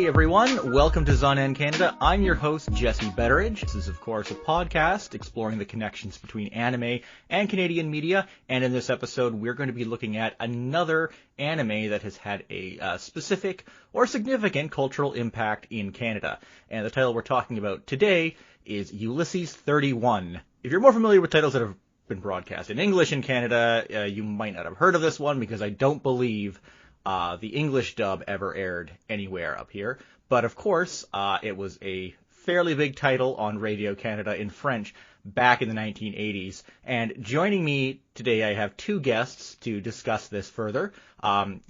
Hey everyone, welcome to Zon Canada. I'm your host, Jesse Betteridge. This is, of course, a podcast exploring the connections between anime and Canadian media. And in this episode, we're going to be looking at another anime that has had a specific or significant cultural impact in Canada. And the title we're talking about today is Ulysses 31. If you're more familiar with titles that have been broadcast in English in Canada, you might not have heard of this one because I don't believe the English dub ever aired anywhere up here. But of course, it was a fairly big title on Radio Canada in French back in the 1980s. And joining me today, I have two guests to discuss this further. First,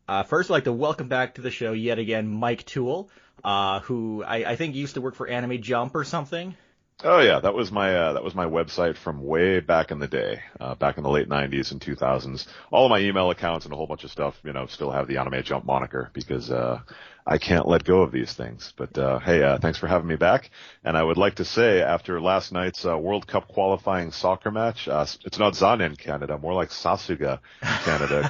I'd like to welcome back to the show yet again Mike Toole, who I think used to work for Anime Jump or something. Oh yeah, that was my website from way back in the day, back in the late 90s and 2000s. All of my email accounts and a whole bunch of stuff, still have the Anime Jump moniker because I can't let go of these things. But hey, thanks for having me back. And I would like to say, after last night's World Cup qualifying soccer match, it's not Zanen Canada, more like Sasuga Canada,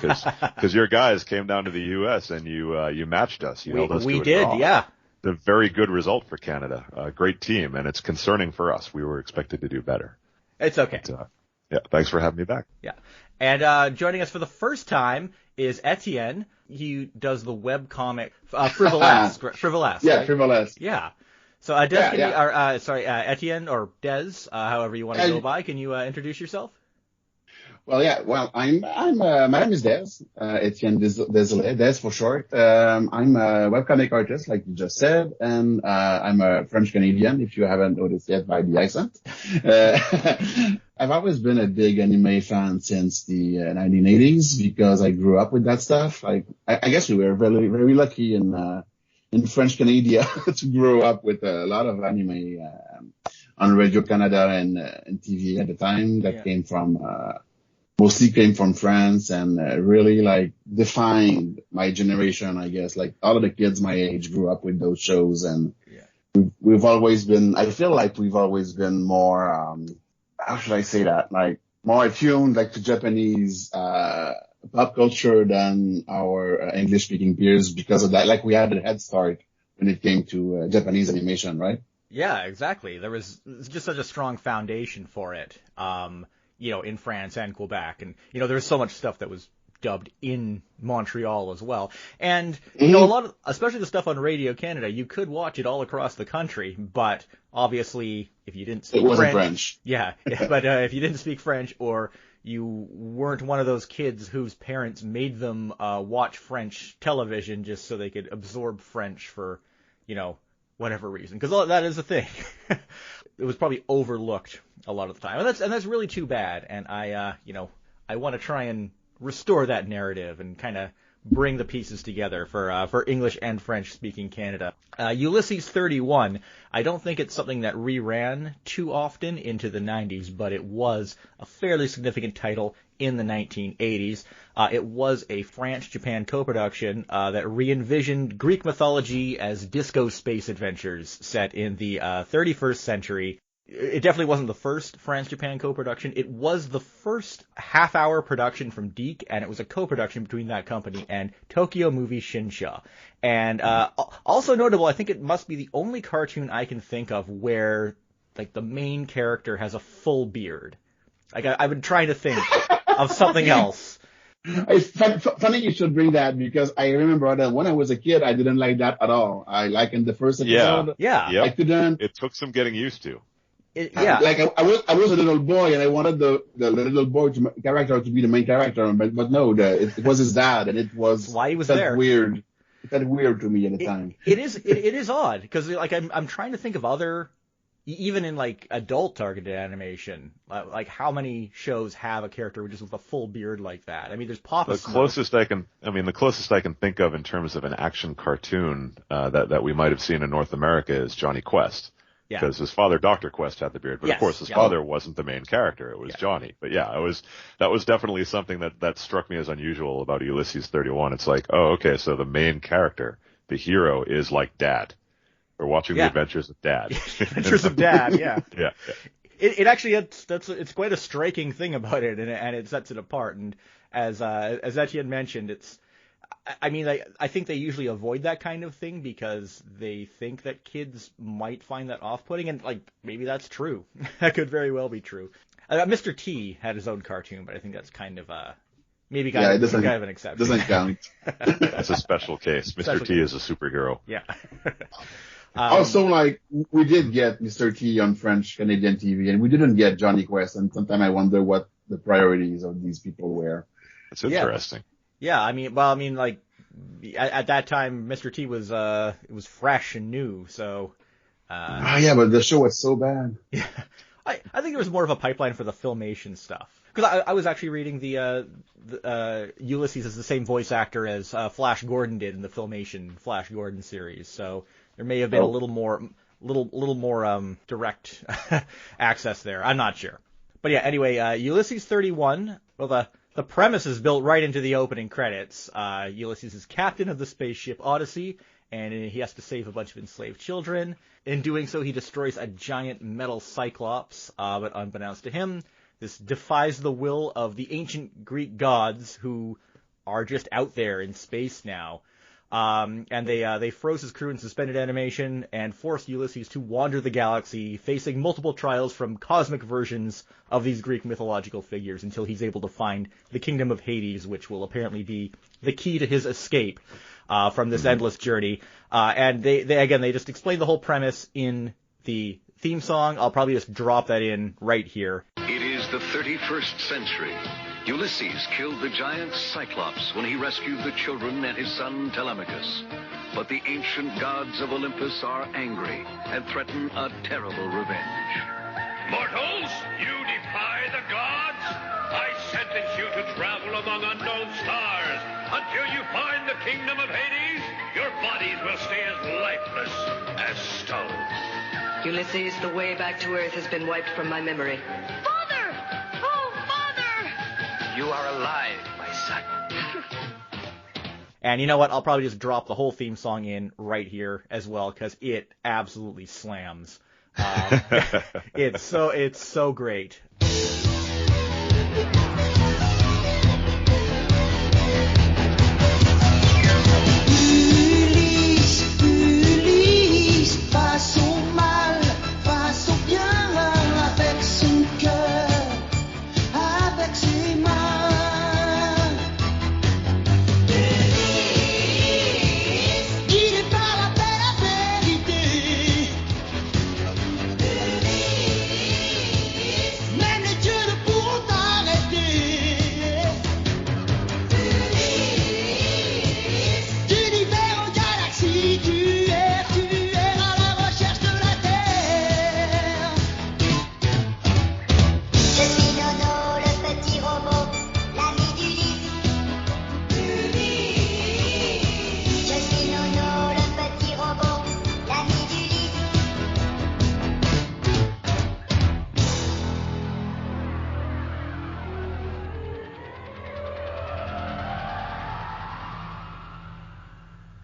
because your guys came down to the U.S. and you matched us. You held us to a draw. Yeah. A very good result for Canada. A great team, and it's concerning for us. We were expected to do better. It's okay. But, yeah, thanks for having me back. Yeah. And joining us for the first time is Etienne. He does the webcomic Frivolous. Yeah, right? Frivolous. Yeah. So Etienne or Dez, however you want to go by, can you introduce yourself? Well, yeah. Well, my name is Dez, Etienne Dez for short. I'm a webcomic artist, like you just said, and I'm a French Canadian, if you haven't noticed yet by the accent. I've always been a big anime fan since the 1980s because I grew up with that stuff. I guess we were very, very lucky in French Canada to grow up with a lot of anime on Radio Canada and TV at the time that mostly came from France and really defined my generation, I guess. Like all of the kids my age grew up with those shows, and we've always been, I feel like we've always been more, how should I say that? Like more attuned to Japanese pop culture than our English speaking peers because of that. Like we had a head start when it came to Japanese animation, right? Yeah, exactly. There was just such a strong foundation for it. In France and Quebec. And, there was so much stuff that was dubbed in Montreal as well. And, a lot of, especially the stuff on Radio Canada, you could watch it all across the country, but obviously if you didn't speak French. Yeah, but if you didn't speak French or you weren't one of those kids whose parents made them watch French television just so they could absorb French for, whatever reason. Because that is a thing. It was probably overlooked a lot of the time, and that's really too bad. And I want to try and restore that narrative and kind of bring the pieces together for English and French speaking Canada. Ulysses 31. I don't think it's something that reran too often into the 90s, but it was a fairly significant title in the 1980s. It was a France-Japan co-production that re-envisioned Greek mythology as disco space adventures set in the 31st century. It definitely wasn't the first France-Japan co-production. It was the first half-hour production from DiC, and it was a co-production between that company and Tokyo Movie Shinsha. And also notable, I think it must be the only cartoon I can think of where the main character has a full beard. I've been trying to think of something else. It's funny you should bring that because I remember that when I was a kid, I didn't like that at all. In the first episode. Yeah. Yep. I couldn't. It took some getting used to. I was a little boy and I wanted the little boy character to be the main character, but no, it was his dad, and it was why he was there. Weird. It felt weird to me at the time. It is odd because I'm trying to think of other, even in adult targeted animation, how many shows have a character just with a full beard like that? I mean, there's Papa Smurf. The closest I can think of in terms of an action cartoon that we might have seen in North America is Johnny Quest. Because his father, Dr. Quest, had the beard, but of course his father wasn't the main character; it was Johnny. But that was definitely something that struck me as unusual about Ulysses 31. It's like, oh, okay, so the main character, the hero, is like Dad. We're watching the adventures of Dad. Adventures of Dad, yeah. Yeah. It actually it's quite a striking thing about it, and it sets it apart. And as Etienne mentioned, it's I mean, I think they usually avoid that kind of thing because they think that kids might find that off-putting, and like maybe that's true. That could very well be true. Mr. T had his own cartoon, but I think that's kind of maybe kind of an exception. Doesn't count. That's a special case. Mr. T is a superhero. Yeah. Also, like, we did get Mr. T on French Canadian TV, and we didn't get Johnny Quest, and sometimes I wonder what the priorities of these people were. It's interesting. Yeah, I mean, like, at that time, Mr. T was it was fresh and new, so. Yeah, but the show was so bad. Yeah, I think there was more of a pipeline for the Filmation stuff. Because I was actually reading the Ulysses is the same voice actor as Flash Gordon did in the Filmation Flash Gordon series, so there may have been a little more direct access there. I'm not sure, but yeah. Anyway, Ulysses 31. Well, the premise is built right into the opening credits. Ulysses is captain of the spaceship Odyssey, and he has to save a bunch of enslaved children. In doing so, he destroys a giant metal cyclops, but unbeknownst to him, this defies the will of the ancient Greek gods who are just out there in space now. And they froze his crew in suspended animation and forced Ulysses to wander the galaxy, facing multiple trials from cosmic versions of these Greek mythological figures until he's able to find the kingdom of Hades, which will apparently be the key to his escape from this endless journey. And they just explain the whole premise in the theme song. I'll probably just drop that in right here. It is the 31st century. Ulysses killed the giant Cyclops when he rescued the children and his son Telemachus. But the ancient gods of Olympus are angry and threaten a terrible revenge. Mortals, you defy the gods? I sentence you to travel among unknown stars until you find the kingdom of Hades. Your bodies will stay as lifeless as stone. Ulysses, the way back to Earth has been wiped from my memory. Father! Oh, Father! You are alive, my son. And you know what? I'll probably just drop the whole theme song in right here as well, because it absolutely slams. It's so great.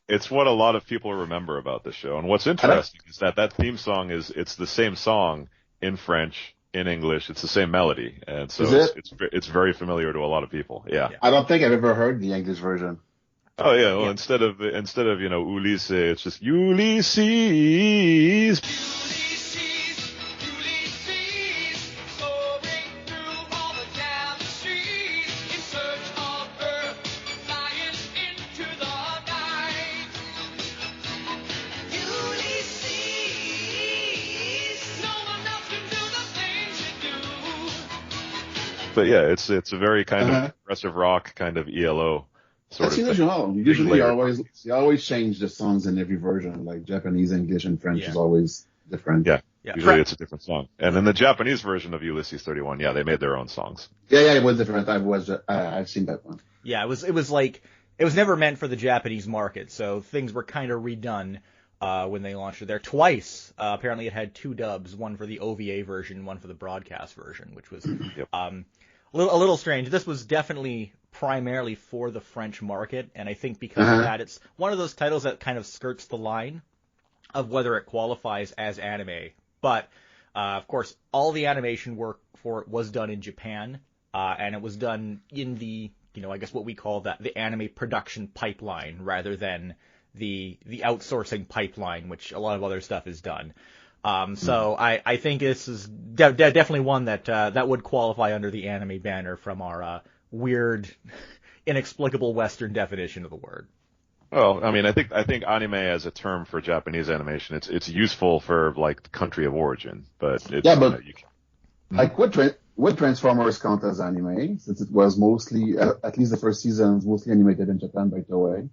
It's what a lot of people remember about the show. And what's interesting is that theme song it's the same song in French, in English. It's the same melody. And so it's very familiar to a lot of people. Yeah. I don't think I've ever heard the English version. Oh yeah. Well, instead of, Ulysses, it's just Ulysses. But yeah, it's a very kind of progressive rock, kind of ELO sort That's of usual. thing. Usually they always change the songs in every version, like Japanese, English, and French is always different. Yeah. Usually it's a different song. And in the Japanese version of Ulysses 31, they made their own songs. Yeah, it was different. I've seen that one. Yeah, it was never meant for the Japanese market, so things were kind of redone when they launched it there twice. Apparently it had two dubs, one for the OVA version, one for the broadcast version, which was a little strange. This was definitely primarily for the French market, and I think because of that, it's one of those titles that kind of skirts the line of whether it qualifies as anime. But, of course, all the animation work for it was done in Japan, and it was done in the I guess what we call the anime production pipeline rather than the outsourcing pipeline, which a lot of other stuff is done. So I think this is definitely one that would qualify under the anime banner from our weird, inexplicable Western definition of the word. Well, I mean, I think anime as a term for Japanese animation, it's useful for like country of origin, but it's, like would Transformers count as anime, since it was mostly, at least the first season, was mostly animated in Japan by Toei?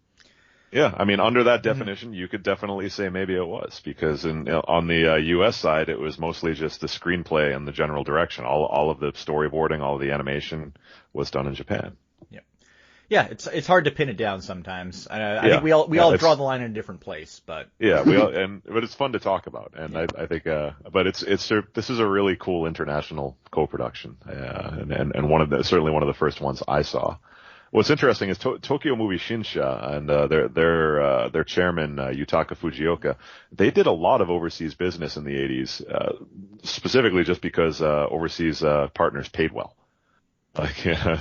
Yeah, I mean, under that definition, you could definitely say maybe it was, because on the U.S. side, it was mostly just the screenplay and the general direction. All of the storyboarding, all of the animation was done in Japan. Yeah, it's hard to pin it down sometimes. I think we all draw the line in a different place, but yeah, but it's fun to talk about, and I think but this is a really cool international co-production, and certainly one of the first ones I saw. What's interesting is Tokyo Movie Shinsha and their chairman Yutaka Fujioka, they did a lot of overseas business in the 80s, specifically just because overseas partners paid well.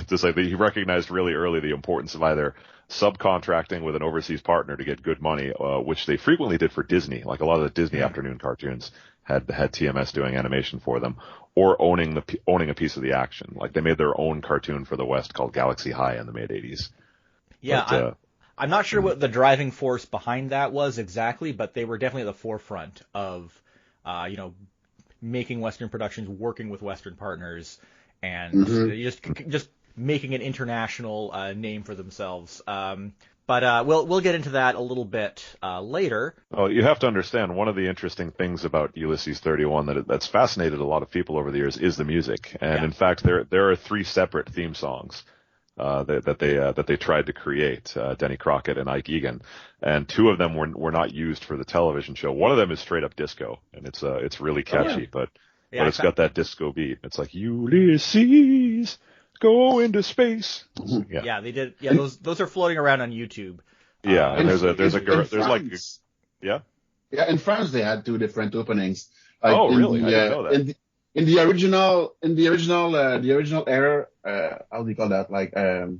Just like he recognized really early the importance of either subcontracting with an overseas partner to get good money, which they frequently did for Disney. Like a lot of the Disney afternoon cartoons had TMS doing animation for them, or owning a piece of the action. Like they made their own cartoon for the West called Galaxy High in the mid 80s. Yeah, but, I'm not sure what the driving force behind that was exactly, but they were definitely at the forefront of, making Western productions, working with Western partners, and just making an international name for themselves. But we'll get into that a little bit later. Oh, you have to understand, one of the interesting things about Ulysses 31 that's fascinated a lot of people over the years is the music. And in fact, there are 3 separate theme songs that they tried to create, Denny Crockett and Ike Egan, and 2 of them were not used for the television show. One of them is straight up disco, and it's really catchy, but it's got that disco beat. It's like Ulysses, go into space. Yeah, they did. Yeah, those are floating around on YouTube. Yeah, and there's a girl. There's like, yeah, in France they had 2 different openings. Like really? I didn't know that. In the original era, how do you call that? Like the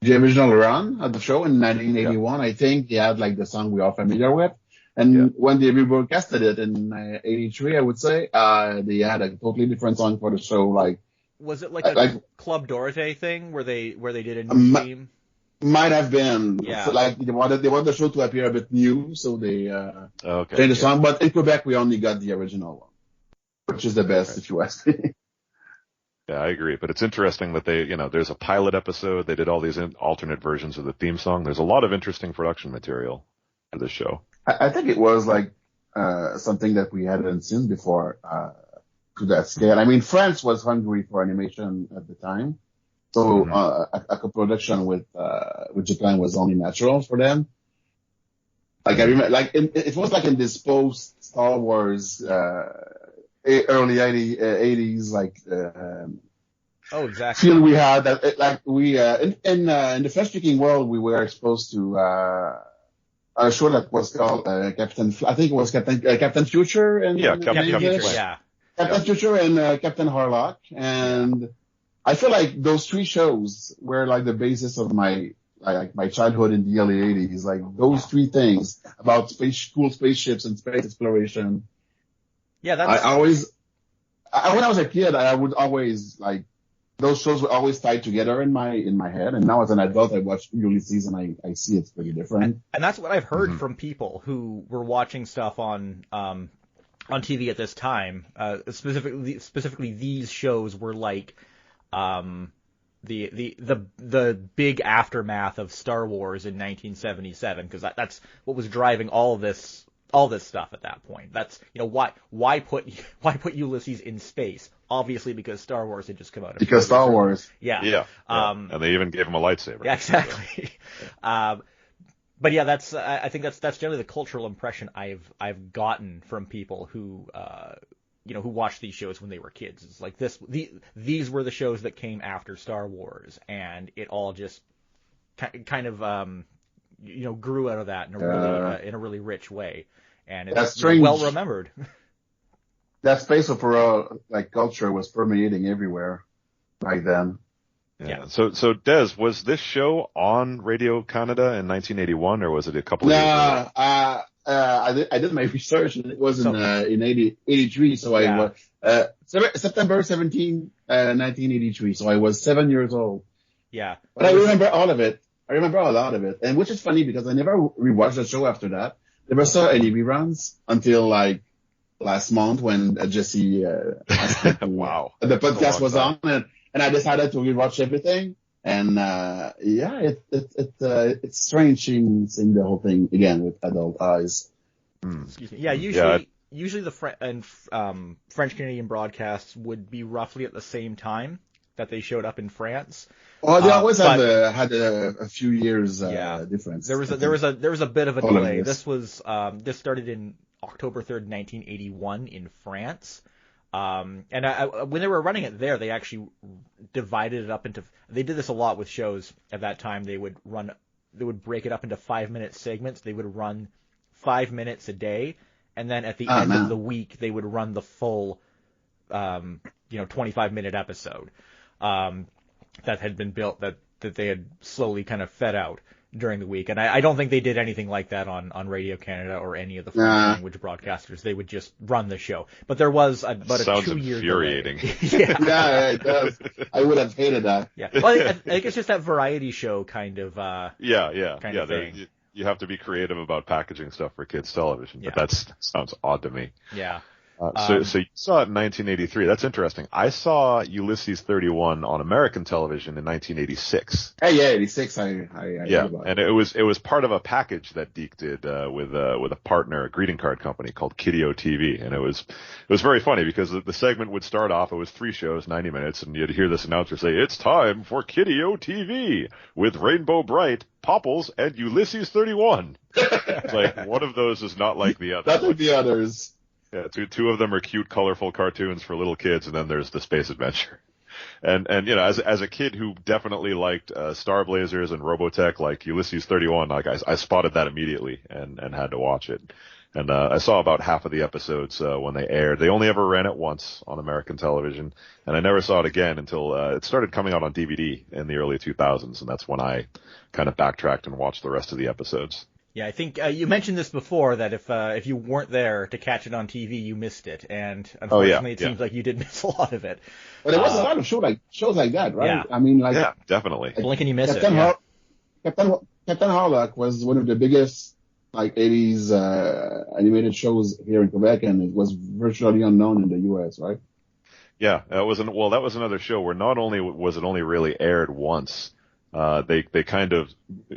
original run of the show in 1981, I think they had like the song we are familiar with. And when they rebroadcasted it in 83, I would say, they had a totally different song for the show. Like, was it like a Club Dorothée thing where they did a new theme? Might have been. Yeah. So, like they wanted the show to appear a bit new, so they changed the song. But in Quebec, we only got the original one, which is the best if you ask me. Yeah, I agree. But it's interesting that there's a pilot episode. They did all these alternate versions of the theme song. There's a lot of interesting production material for this show. I think it was like something that we hadn't seen before to that scale. I mean, France was hungry for animation at the time, so a co-production with Japan was only natural for them. Like I remember, like it was like in this post Star Wars early 80s like exactly feel we had that like we in the French speaking world we were exposed to a show that was called Captain Future and Captain Future, Captain Future and Captain Harlock, and I feel like those 3 shows were like the basis of my childhood in the early 80s. Like those 3 things about cool spaceships and space exploration. Yeah, that's. When I was a kid, I would always like those shows were always tied together in my head. And now as an adult, I watch Ulysses and I see it's pretty different. And that's what I've heard from people who were watching stuff on TV at this time. Specifically, these shows were like the big aftermath of Star Wars in 1977, because that's what was driving all this stuff at that point. That's why put Ulysses in space? Obviously because Star Wars had just come out. Because Star Wars. Yeah. And they even gave him a lightsaber. Yeah, exactly. But yeah, I think that's generally the cultural impression I've gotten from people who who watched these shows when they were kids. It's like these were the shows that came after Star Wars, and it all just kind of grew out of that in a really rich way, and it's well remembered. That space opera like culture was permeating everywhere back then. Yeah. So Dez, was this show on Radio Canada in 1981, or was it a couple of years later? I did my research, and it was in 83. So Yeah. I was September 17, 1983. So I was 7 years old. Yeah. But I remember all of it. I remember a lot of it, and which is funny because I never rewatched the show after that. Never saw any reruns until like last month when Jesse asked me to, Wow. the podcast was on, and I decided to rewatch everything. And it's strange seeing the whole thing again with adult eyes. Excuse me. Yeah, usually the French Canadian broadcasts would be roughly at the same time that they showed up in France. Oh, they always had a few years difference. There was a bit of a delay. This started in October 3rd, 1981 in France. And when they were running it there, they actually divided it up into. They did this a lot with shows at that time. They would break it up into 5-minute segments. They would run 5 minutes a day, and then at the end of the week, they would run the full, 25-minute episode that had been built that they had slowly kind of fed out during the week. And I don't think they did anything like that on Radio Canada or any of the French language broadcasters. They would just run the show. But there was about a 2-year infuriating. Yeah, it does. I would have hated that. Yeah. Well, I think it's just that variety show kind of thing. You have to be creative about packaging stuff for kids' television, but that sounds odd to me. Yeah. So you saw it in 1983. That's interesting. I saw Ulysses 31 on American television in 1986. Hey, yeah, 86. I yeah, and it was part of a package that DiC did with a partner, a greeting card company called Kiddio TV, and it was very funny because the segment would start off. It was 3 shows, 90 minutes, and you'd hear this announcer say, "It's time for Kiddio TV with Rainbow Bright, Popples, and Ulysses 31." It's like one of those is not like the other. Not like the others. Yeah, two of them are cute, colorful cartoons for little kids, and then there's the space adventure. And as a kid who definitely liked Star Blazers and Robotech, like Ulysses 31, like I spotted that immediately and had to watch it. And I saw about half of the episodes when they aired. They only ever ran it once on American television, and I never saw it again until it started coming out on DVD in the early 2000s, and that's when I kind of backtracked and watched the rest of the episodes. Yeah, I think you mentioned this before, that if you weren't there to catch it on TV, you missed it, and unfortunately, it seems like you did miss a lot of it. But there was a lot of shows like that, right? Yeah. I mean, like definitely. Blink and you miss Captain it. Captain Harlock was one of the biggest 80s animated shows here in Quebec, and it was virtually unknown in the U.S., right? Yeah, that was another show where not only was it only really aired once. They kind of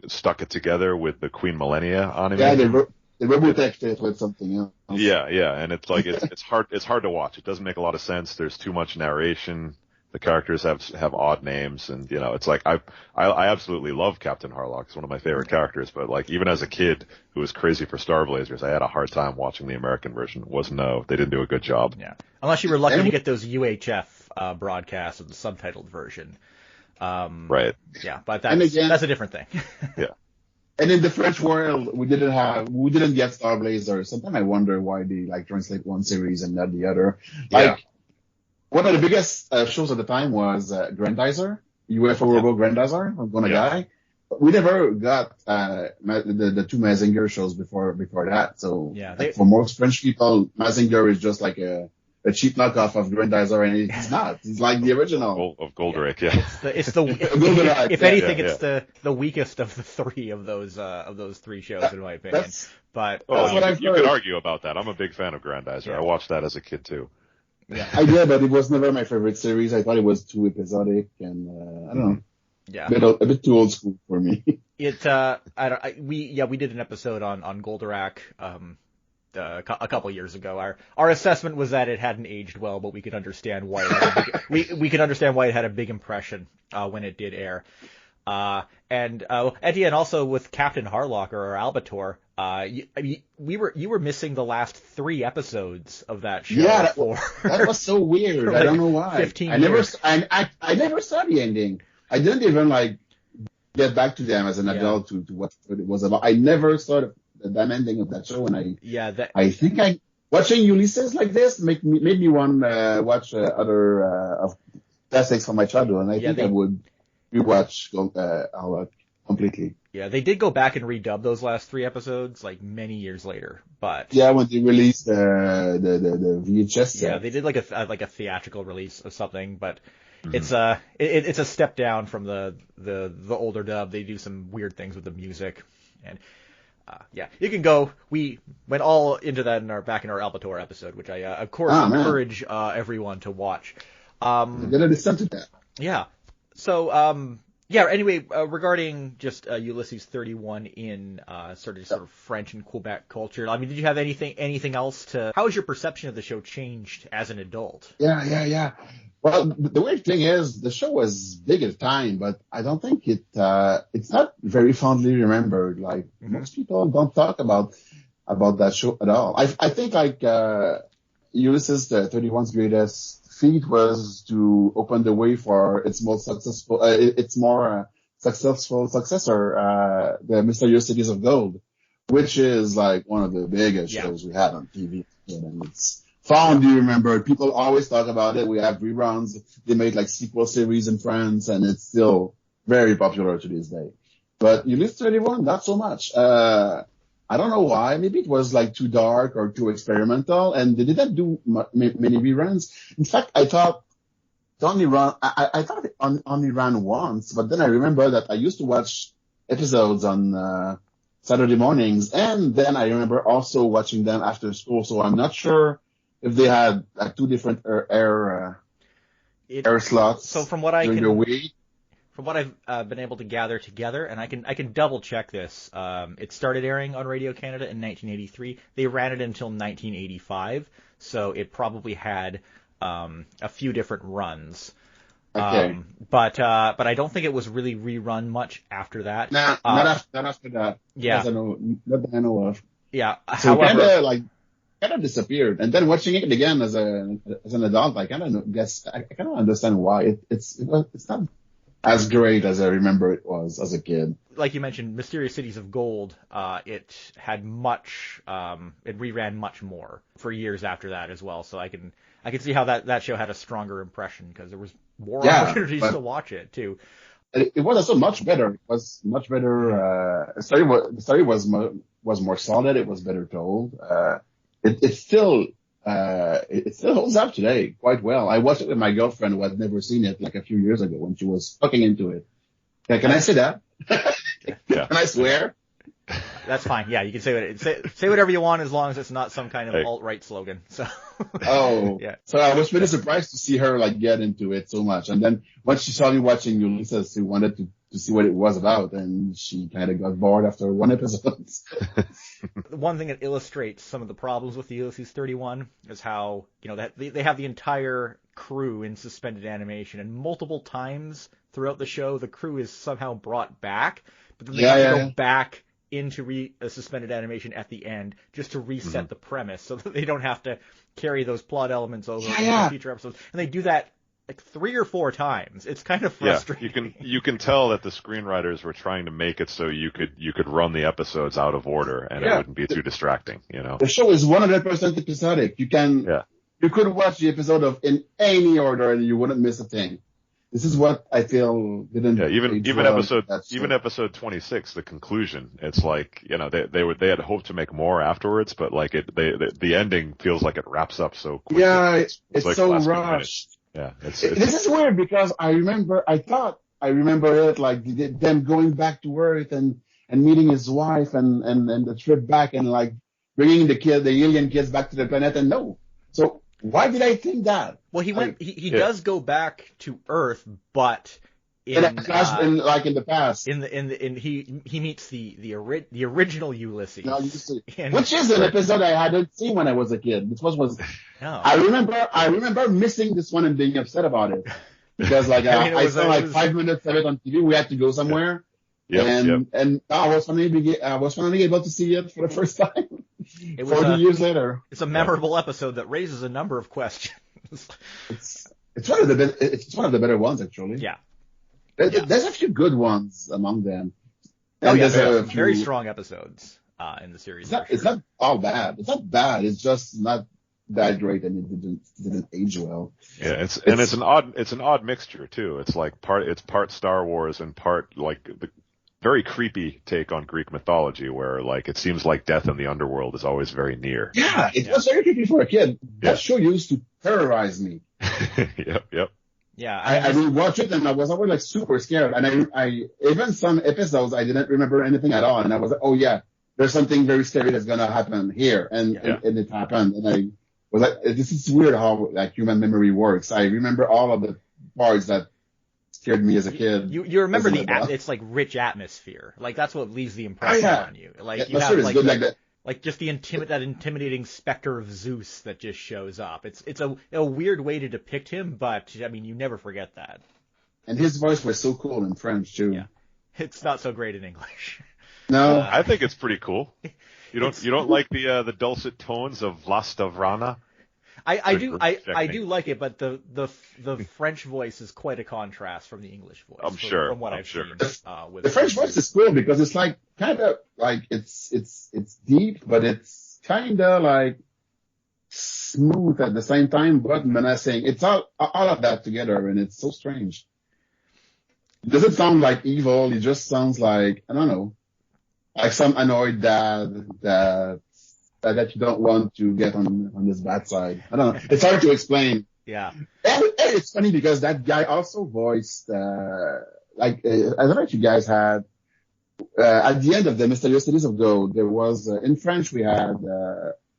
stuck it together with the Queen Millennia animation. Yeah, they robotexed it with something else. Yeah, and it's like it's hard to watch. It doesn't make a lot of sense. There's too much narration. The characters have odd names, and it's like I absolutely love Captain Harlock. It's one of my favorite characters. But like even as a kid who was crazy for Star Blazers, I had a hard time watching the American version. They didn't do a good job. Yeah, unless you were lucky to get those UHF broadcasts of the subtitled version. Right. Yeah, but that's a different thing. Yeah. And in the French world, we didn't get Star Blazers. Sometimes I wonder why they translate one series and not the other. One of the biggest shows at the time was Grandizer, UFO Robo Grandizer, on a guy. But we never got the 2 Mazinger shows before that. So for most French people, Mazinger is just like a cheap knockoff of Grandizer, and he's not. He's like the original of Goldrake. Yeah, it's the Goldrake, if anything, it's the weakest of the 3 of those 3 shows, in my opinion. But you could argue about that. I'm a big fan of Grandizer. Yeah. I watched that as a kid too. Yeah, I did, but it was never my favorite series. I thought it was too episodic, and I don't know. Yeah, a bit too old school for me. We did an episode on Goldrake. A couple years ago, our assessment was that it hadn't aged well, but we could understand why we could understand why it had a big impression when it did air. And also with Captain Harlock or Albator, you were missing the last 3 episodes of that show. Yeah, that was so weird. I don't know why. 15 years. I never saw the ending. I didn't even get back to them as an adult to what it was about. I never saw the damn ending of that show, and I think watching Ulysses like this made me want to watch other classics from my childhood, and I think I would. rewatch completely. Yeah, they did go back and redub those last 3 episodes like many years later, but yeah, when they released the VHS set. Yeah, they did like a theatrical release of something, but it's a step down from the older dub. They do some weird things with the music, and yeah, you can go. We went all into that back in our Albator episode, which I of course encourage everyone to watch. I'm gonna listen to that. Yeah. So yeah. Anyway, regarding just Ulysses 31 in sort of French and Quebec culture. I mean, did you have anything else to? How has your perception of the show changed as an adult? Yeah. Well, the weird thing is the show was big at the time, but I don't think it's not very fondly remembered. Like most people don't talk about that show at all. I think like Ulysses 31's greatest feat was to open the way for its more successful successor, the Mysterious Cities of Gold, which is like one of the biggest shows we had on TV. And it's fondly remembered. People always talk about it. We have reruns. They made like sequel series in France, and it's still very popular to this day. But Ulysses 31, not so much. I don't know why. Maybe it was like too dark or too experimental, and they didn't do many reruns. In fact, I thought it only ran once, but then I remember that I used to watch episodes on Saturday mornings, and then I remember also watching them after school. So I'm not sure if they had like 2 different air slots. So from what I've been able to gather together, and I can double check this. It started airing on Radio Canada in 1983. They ran it until 1985, so it probably had a few different runs. Okay. But I don't think it was really rerun much after that. Nah, not after that. Yeah. Not that I know of. Yeah. So kind of disappeared. And then watching it again as an adult, I kind of understand why it's not as great as I remember it was as a kid. Like you mentioned, Mysterious Cities of Gold, it had it reran much more for years after that as well. So I can see how that show had a stronger impression because there was more opportunities to watch it too. It was also much better. It was much better. The story was more solid. It was better told. It still holds up today quite well. I watched it with my girlfriend who had never seen it like a few years ago when she was fucking into it. Can I say that? Yeah. Can I swear? That's fine. Yeah, you can say whatever you want as long as it's not some kind of alt-right slogan. So. Oh. Yeah. So I was really surprised to see her like get into it so much. And then once she saw me watching Ulysses, she wanted to see what it was about, and she kind of got bored after one episode. One thing that illustrates some of the problems with the Ulysses 31 is how, that they have the entire crew in suspended animation, and multiple times throughout the show, the crew is somehow brought back, but then they have to go back into suspended animation at the end just to reset the premise so that they don't have to carry those plot elements over into future episodes. And they do that like 3 or 4 times. It's kind of frustrating. You can tell that the screenwriters were trying to make it so you could run the episodes out of order and it wouldn't be too distracting, The show is 100% episodic. You could watch the episode in any order and you wouldn't miss a thing. This is what I feel didn't. Yeah, even episode 26, the conclusion. It's like they had hoped to make more afterwards, but like the ending feels like it wraps up so quickly. Yeah, it's like so rushed. Yeah, it's this is weird because I remember it like them going back to Earth and meeting his wife and the trip back and like bringing the alien kids back to the planet, and no. So why did I think that? Well, he does go back to Earth, but in the past. He meets the original Ulysses. No, which is an episode I hadn't seen when I was a kid. This was no. I remember missing this one and being upset about it. Because I saw 5 minutes of it on TV. We had to go somewhere. And I was finally able to see it for the first time. 40 years later. It's a memorable episode that raises a number of questions. It's one of the better ones, actually. Yeah. There's a few good ones among them. And there's a few very strong episodes in the series. It's not all bad. It's not bad. It's just not that great, and it didn't age well. Yeah, it's an odd mixture too. It's like part Star Wars and part like the very creepy take on Greek mythology, where like it seems like death in the underworld is always very near. Yeah, it was very creepy for a kid. That show used to terrorize me. Yep. Yeah, I would watch it and I was always like super scared. And I even some episodes I didn't remember anything at all. And I was like, oh yeah, there's something very scary that's gonna happen here, and it happened. And I was like, this is weird how like human memory works. I remember all of the parts that scared me as a kid. You remember it's like rich atmosphere. Like that's what leaves the impression on you. Like you have like, like just that intimidating specter of Zeus that just shows up. It's a weird way to depict him, but I mean you never forget that. And his voice was so cool in French too. Yeah, it's not so great in English. No, I think it's pretty cool. You don't like the dulcet tones of Vlastavrana? I do like it, but the French voice is quite a contrast from the English voice. I'm sure. From what I've seen. The French voice is cool because it's like kind of like it's deep, but it's kind of like smooth at the same time, but menacing. It's all of that together, and it's so strange. It doesn't sound like evil. It just sounds like, I don't know, like some annoyed dad that you don't want to get on his bad side. I don't know. It's hard to explain. Yeah. And it's funny because that guy also voiced, I don't know if you guys had, at the end of the Mysterious Cities of Gold, there was, in French, we had,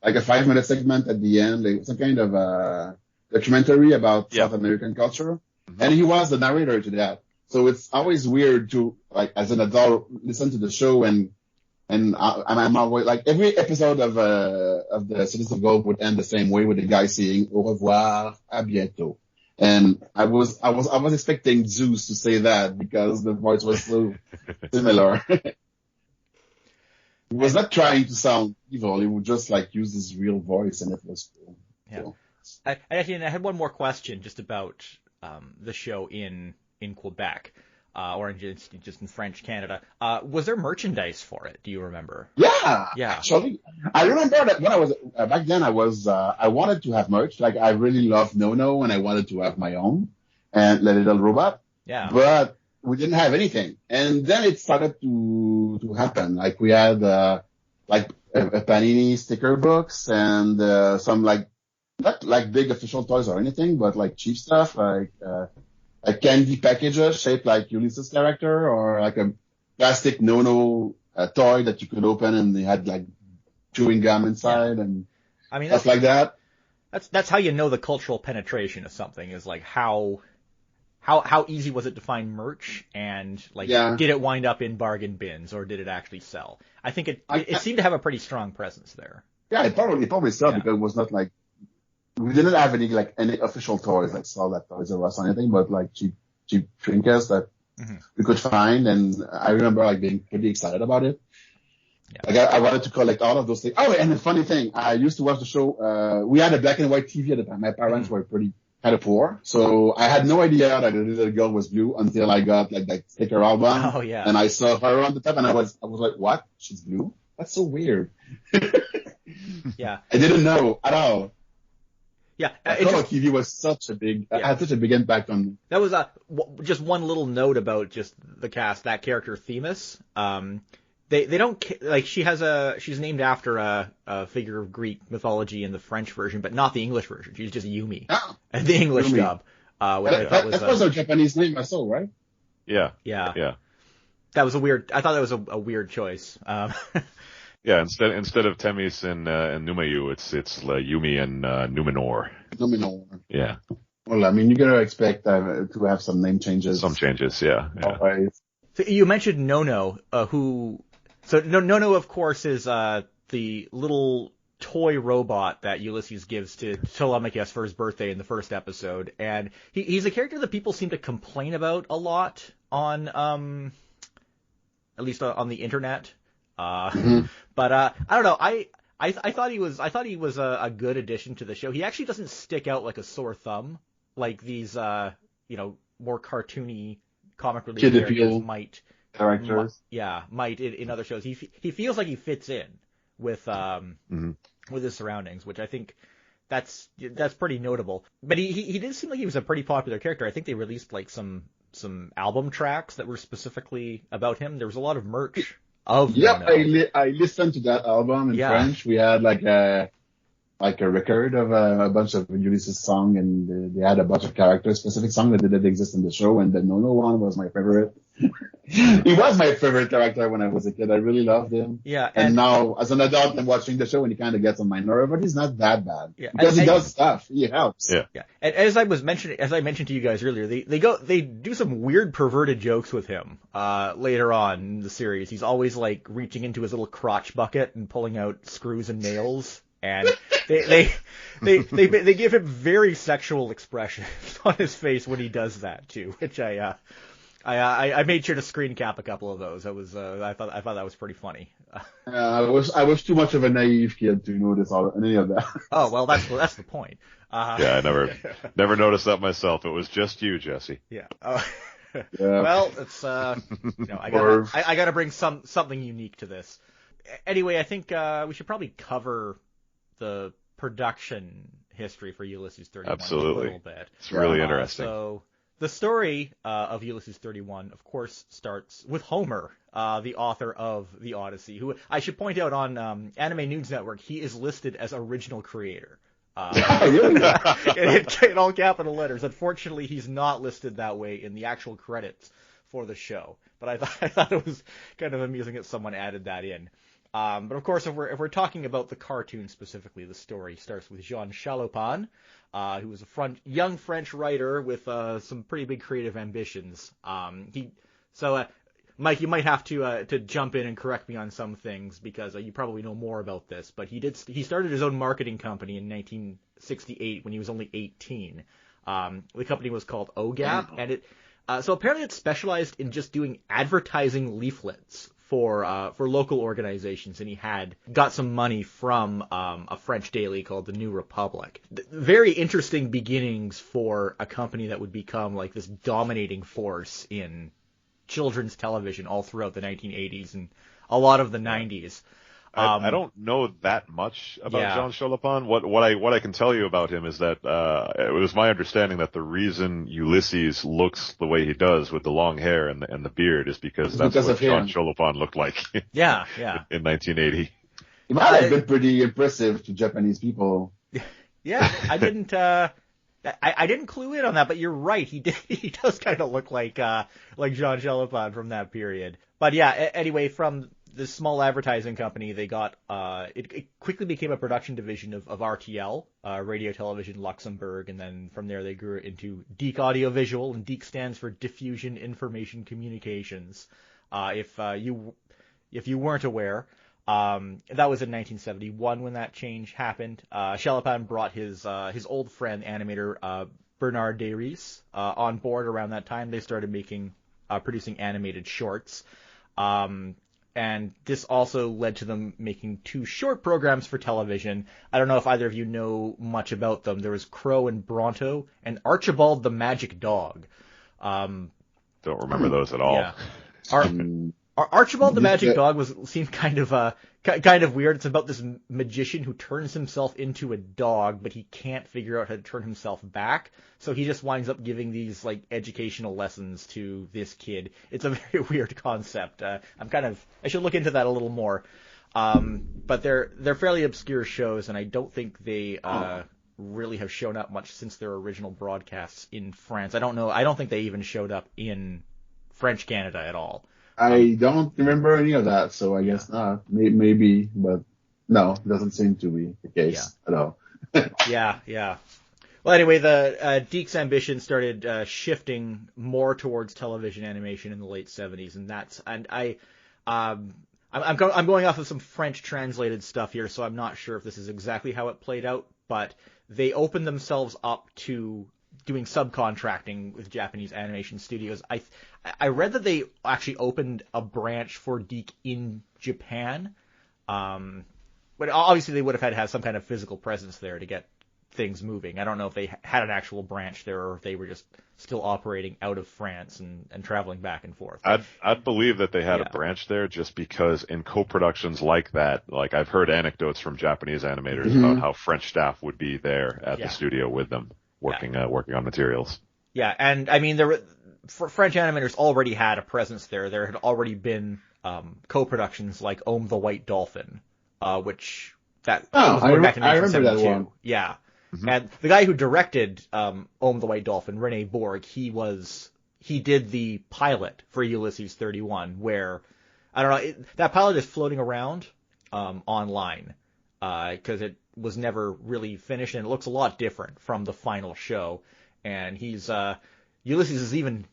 like a 5-minute segment at the end, like some kind of, documentary about South American culture. Mm-hmm. And he was the narrator to that. So it's always weird to, like, as an adult, listen to the show and I'm always like every episode of the Cities of Gold would end the same way with the guy saying au revoir, à bientôt. And I was expecting Zeus to say that because the voice was so similar. He was not trying to sound evil. He would just like use his real voice, and it was cool. Yeah. Cool. I had one more question just about the show in Quebec. Or just in French Canada. Was there merchandise for it? Do you remember? Yeah. Yeah. Actually, I remember that when I was back then, I wanted to have merch. Like I really loved No, and I wanted to have my own and the little robot. Yeah. But we didn't have anything, and then it started to happen. Like we had like a Panini sticker books and some like not like big official toys or anything, but like cheap stuff like. A candy packages shaped like Ulysses character, or like a plastic toy that you could open and they had like chewing gum inside and stuff like that. That's how you know the cultural penetration of something is like how easy was it to find merch and like did it wind up in bargain bins or did it actually sell? I think it seemed to have a pretty strong presence there. Yeah, it probably sold because it was not like. We didn't have any official toys like Saw that Toys R Us or anything, but like cheap trinkets that we could find, and I remember like being pretty excited about it. Yeah. Like I wanted to collect all of those things. Oh, and the funny thing, I used to watch the show. We had a black and white TV at the time. My parents were pretty kind of poor, so I had no idea that the little girl was blue until I got like that sticker album. Oh yeah. And I saw her on the top, and I was like, what? She's blue? That's so weird. Yeah. I didn't know at all. Yeah, TV was such a big had such a big impact on me. That was just one little note about just the cast. That character Themis, they don't like she's named after a figure of Greek mythology in the French version, but not the English version. She's just Yumi, the English dub. That was a Japanese name I saw, right? Yeah. That was I thought that was a weird choice. Yeah, instead of Temis and Numayu, it's Yumi and Numenor. Numenor. Yeah. Well, I mean, you're gonna expect to have some name changes. Some changes, yeah. Always. So you mentioned Nono, Nono, of course, is the little toy robot that Ulysses gives to Telemachus for his birthday in the first episode, and he's a character that people seem to complain about a lot on, at least on the internet. But I don't know. I thought he was a good addition to the show. He actually doesn't stick out like a sore thumb like these more cartoony comic relief characters might in other shows. He feels like he fits in with his surroundings, which I think that's pretty notable. But he did seem like he was a pretty popular character. I think they released like some album tracks that were specifically about him. There was a lot of merch of Mono. I listened to that album in French. We had like a record of a bunch of Ulysses song, and they had a bunch of specific songs that didn't exist in the show, and the Nono one was my favorite. He was my favorite character when I was a kid. I really loved him. Yeah. And now, as an adult, I'm watching the show, and he kind of gets on my nerve, but he's not that bad. Yeah. Because he does stuff. He helps. Yeah. Yeah. And as I mentioned to you guys earlier, they do some weird perverted jokes with him, later on in the series. He's always like reaching into his little crotch bucket and pulling out screws and nails. And they give him very sexual expressions on his face when he does that too, which I made sure to screen cap a couple of those. I thought that was pretty funny. I was too much of a naive kid to notice any of that. Oh well, that's the point. Yeah, I never noticed that myself. It was just you, Jesse. Yeah. Yeah. Well, it's I gotta bring something unique to this. Anyway, I think we should probably cover the production history for Ulysses 31 Absolutely. a little bit. It's really interesting. So the story of Ulysses 31, of course, starts with Homer, the author of the Odyssey, who I should point out on Anime News Network, he is listed as original creator. In all capital letters. Unfortunately, he's not listed that way in the actual credits for the show. But I thought it was kind of amusing that someone added that in. But of course, if we're talking about the cartoon specifically, the story starts with Jean Chalopin, who was a young French writer with some pretty big creative ambitions. Mike, you might have to jump in and correct me on some things because you probably know more about this. But he started his own marketing company in 1968 when he was only 18. The company was called OGAP, and so apparently it specialized in just doing advertising leaflets for local organizations, and he had got some money from a French daily called the New Republic. Very interesting beginnings for a company that would become like this dominating force in children's television all throughout the 1980s and a lot of the 90s. I don't know that much about Jean Chalopin. What I can tell you about him is that it was my understanding that the reason Ulysses looks the way he does with the long hair and the beard is because that's what Jean Chalopin looked like. Yeah. In 1980. He might have been pretty impressive to Japanese people. Yeah, I didn't clue in on that, but you're right. He does kind of look like Jean Chalopin from that period. But yeah, anyway, from this small advertising company, they got it quickly became a production division of RTL, Radio Television Luxembourg, and then from there they grew into DiC Audiovisual, and DiC stands for Diffusion Information Communications. If you weren't aware, that was in 1971 when that change happened. Chalopin brought his old friend animator Bernard Desris on board around that time. They started producing animated shorts. And this also led to them making 2 short programs for television. I don't know if either of you know much about them. There was Crow and Bronto and Archibald the Magic Dog. Don't remember those at all. Yeah. Archibald the Magic Dog seemed kind of weird. It's about this magician who turns himself into a dog, but he can't figure out how to turn himself back. So he just winds up giving these like educational lessons to this kid. It's a very weird concept. I should look into that a little more. But they're fairly obscure shows, and I don't think they really have shown up much since their original broadcasts in France. I don't think they even showed up in French Canada at all. I don't remember any of that, so I guess not. Maybe, but no, it doesn't seem to be the case at all. Yeah. Well, anyway, the DiC's ambition started shifting more towards television animation in the late 70s, I'm going off of some French translated stuff here, so I'm not sure if this is exactly how it played out, but they opened themselves up to doing subcontracting with Japanese animation studios. I read that they actually opened a branch for DiC in Japan, but obviously they would have had to have some kind of physical presence there to get things moving. I don't know if they had an actual branch there or if they were just still operating out of France and traveling back and forth. I'd believe that they had a branch there just because in co-productions like that, like I've heard anecdotes from Japanese animators about how French staff would be there at the studio with them working on materials. Yeah, and I mean, French animators already had a presence there. There had already been co-productions like Ohm the White Dolphin, which was going back in 1972. I remember that one. Yeah. And the guy who directed Ohm the White Dolphin, René Borg, he did the pilot for Ulysses 31, where, I don't know, that pilot is floating around online because it was never really finished, and it looks a lot different from the final show. And Ulysses is even,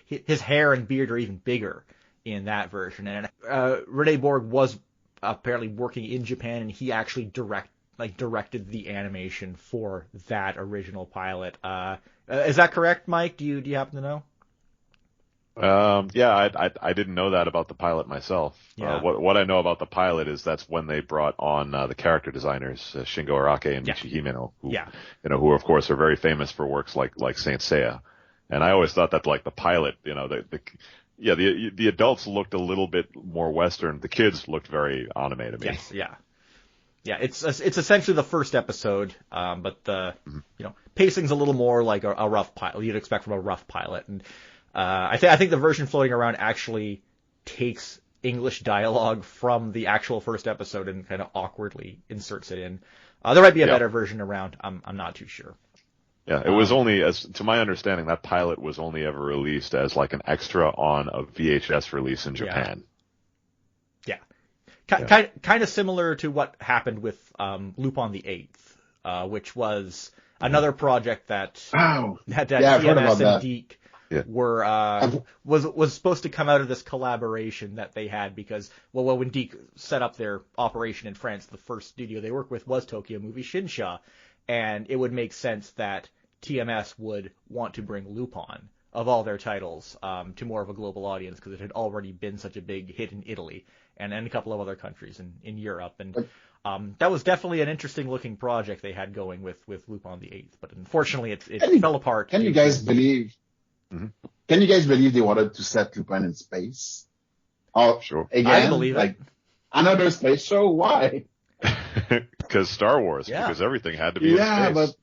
his hair and beard are even bigger in that version. And René Borg was apparently working in Japan, and he actually directed the animation for that original pilot. Is that correct, Mike? Do you happen to know? Yeah, I didn't know that about the pilot myself. Yeah. What I know about the pilot is that's when they brought on the character designers, Shingo Araki and Michi Himeno, who of course are very famous for works like Saint Seiya. And I always thought that like the pilot, the adults looked a little bit more Western. The kids looked very anime to me. Yes, yeah. Yeah, it's essentially the first episode, but the pacing's a little more like a rough pilot you'd expect from a rough pilot, and I think the version floating around actually takes English dialogue from the actual first episode and kind of awkwardly inserts it in. There might be a better version around. I'm not too sure. Yeah, it was only, as to my understanding, that pilot was only ever released as like an extra on a VHS release in Japan. Yeah. Kind of similar to what happened with Lupin the Eighth, which was another project that TMS and DiC was supposed to come out of this collaboration that they had because when DiC set up their operation in France, the first studio they worked with was Tokyo Movie Shinsha, and it would make sense that TMS would want to bring Lupin of all their titles to more of a global audience because it had already been such a big hit in Italy and a couple of other countries in Europe. And that was definitely an interesting looking project they had going with Lupin the Eighth. But unfortunately, it fell apart. Can you guys believe? Can you guys believe they wanted to set Lupin in space? Oh, sure. Again, I believe it. Another space show? Why? Because Star Wars. Yeah. Because everything had to be in space. Yeah, but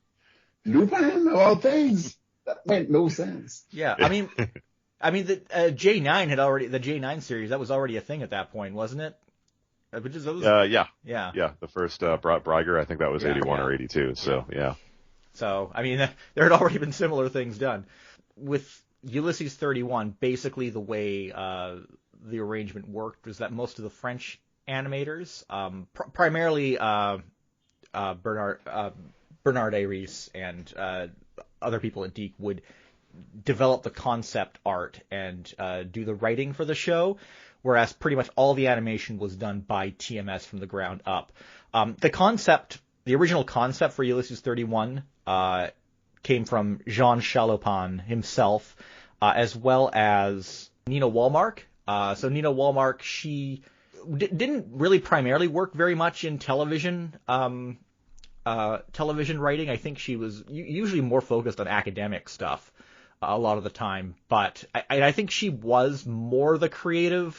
Lupin of all things. That made no sense. Yeah, I mean, the J9 series, that was already a thing at that point, wasn't it? Yeah. The first Breyger, I think that was 81 or 82. So yeah. So I mean, there had already been similar things done with Ulysses 31. Basically, the way the arrangement worked was that most of the French animators, primarily Bernard Ayres and other people at DiC, would develop the concept art and do the writing for the show, whereas pretty much all the animation was done by TMS from the ground up. The original concept for Ulysses 31 came from Jean Chalopin himself, as well as Nina Wallmark. So Nina Wallmark, she didn't really primarily work very much in television writing. I think she was usually more focused on academic stuff a lot of the time, but I think she was more the creative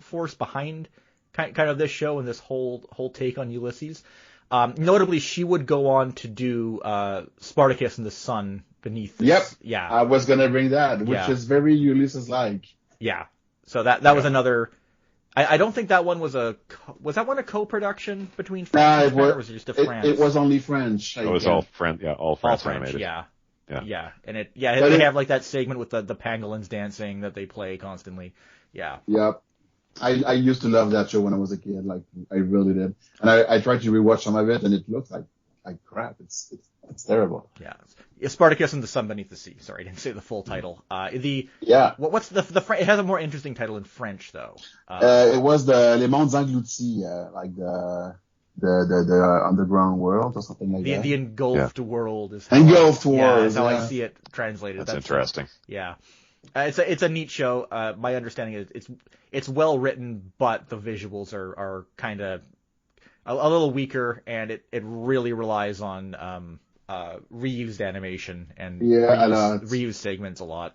force behind kind of this show and this whole take on Ulysses. Notably, she would go on to do Spartacus and the Sun Beneath This. Yep. Yeah. I was gonna bring that, which is very Ulysses-like. Yeah. So that was another. I don't think that one was a co-production between France and Japan, or was it just a France? It was only French. It was all French. Yeah, all France animated. Yeah. And they have like that segment with the pangolins dancing that they play constantly. Yeah. Yep. I used to love that show when I was a kid. Like I really did. And I tried to rewatch some of it, and it looks like crap. It's terrible. Yeah. Spartacus and the Sun Beneath the Sea. Sorry, I didn't say the full title. What's the it has a more interesting title in French though. It was the Les Mondes Engloutis, like the underground world or something like that. The engulfed world is engulfed world. Yeah, that's how I see it translated. That's interesting. Yeah. It's a neat show. My understanding is it's well written, but the visuals are kind of a little weaker, and it really relies on reused animation and reused segments a lot.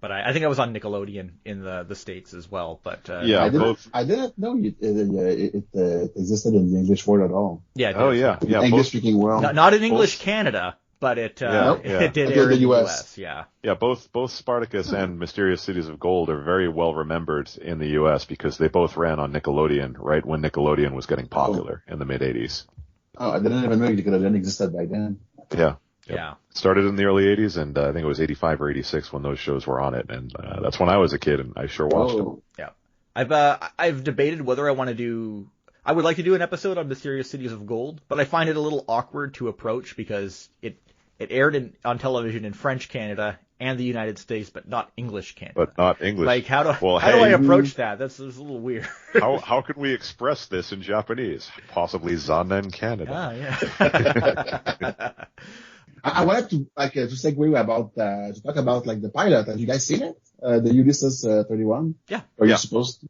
But I think I was on Nickelodeon in the States as well. But I didn't know it existed in the English world at all. Yeah. English speaking world. Not in English Canada, but it did air in the US. Yeah. Both Spartacus and Mysterious Cities of Gold are very well remembered in the US because they both ran on Nickelodeon right when Nickelodeon was getting popular in the mid 80s. Oh, I didn't even know Nickelodeon existed back then. Yeah. Yeah. It started in the early 80s, and I think it was 85 or 86 when those shows were on it, and that's when I was a kid, and I sure watched them. Yeah. I've debated whether I want to do... I would like to do an episode on Mysterious Cities of Gold, but I find it a little awkward to approach because it aired on television in French Canada and the United States, but not English Canada. But not English. Like, how do I approach that? That's a little weird. How can we express this in Japanese? Possibly Zanen Canada. Ah, yeah. I wanted to segue about to talk about like the pilot. Have you guys seen it? The Ulysses 31. Yeah. Are you supposed to?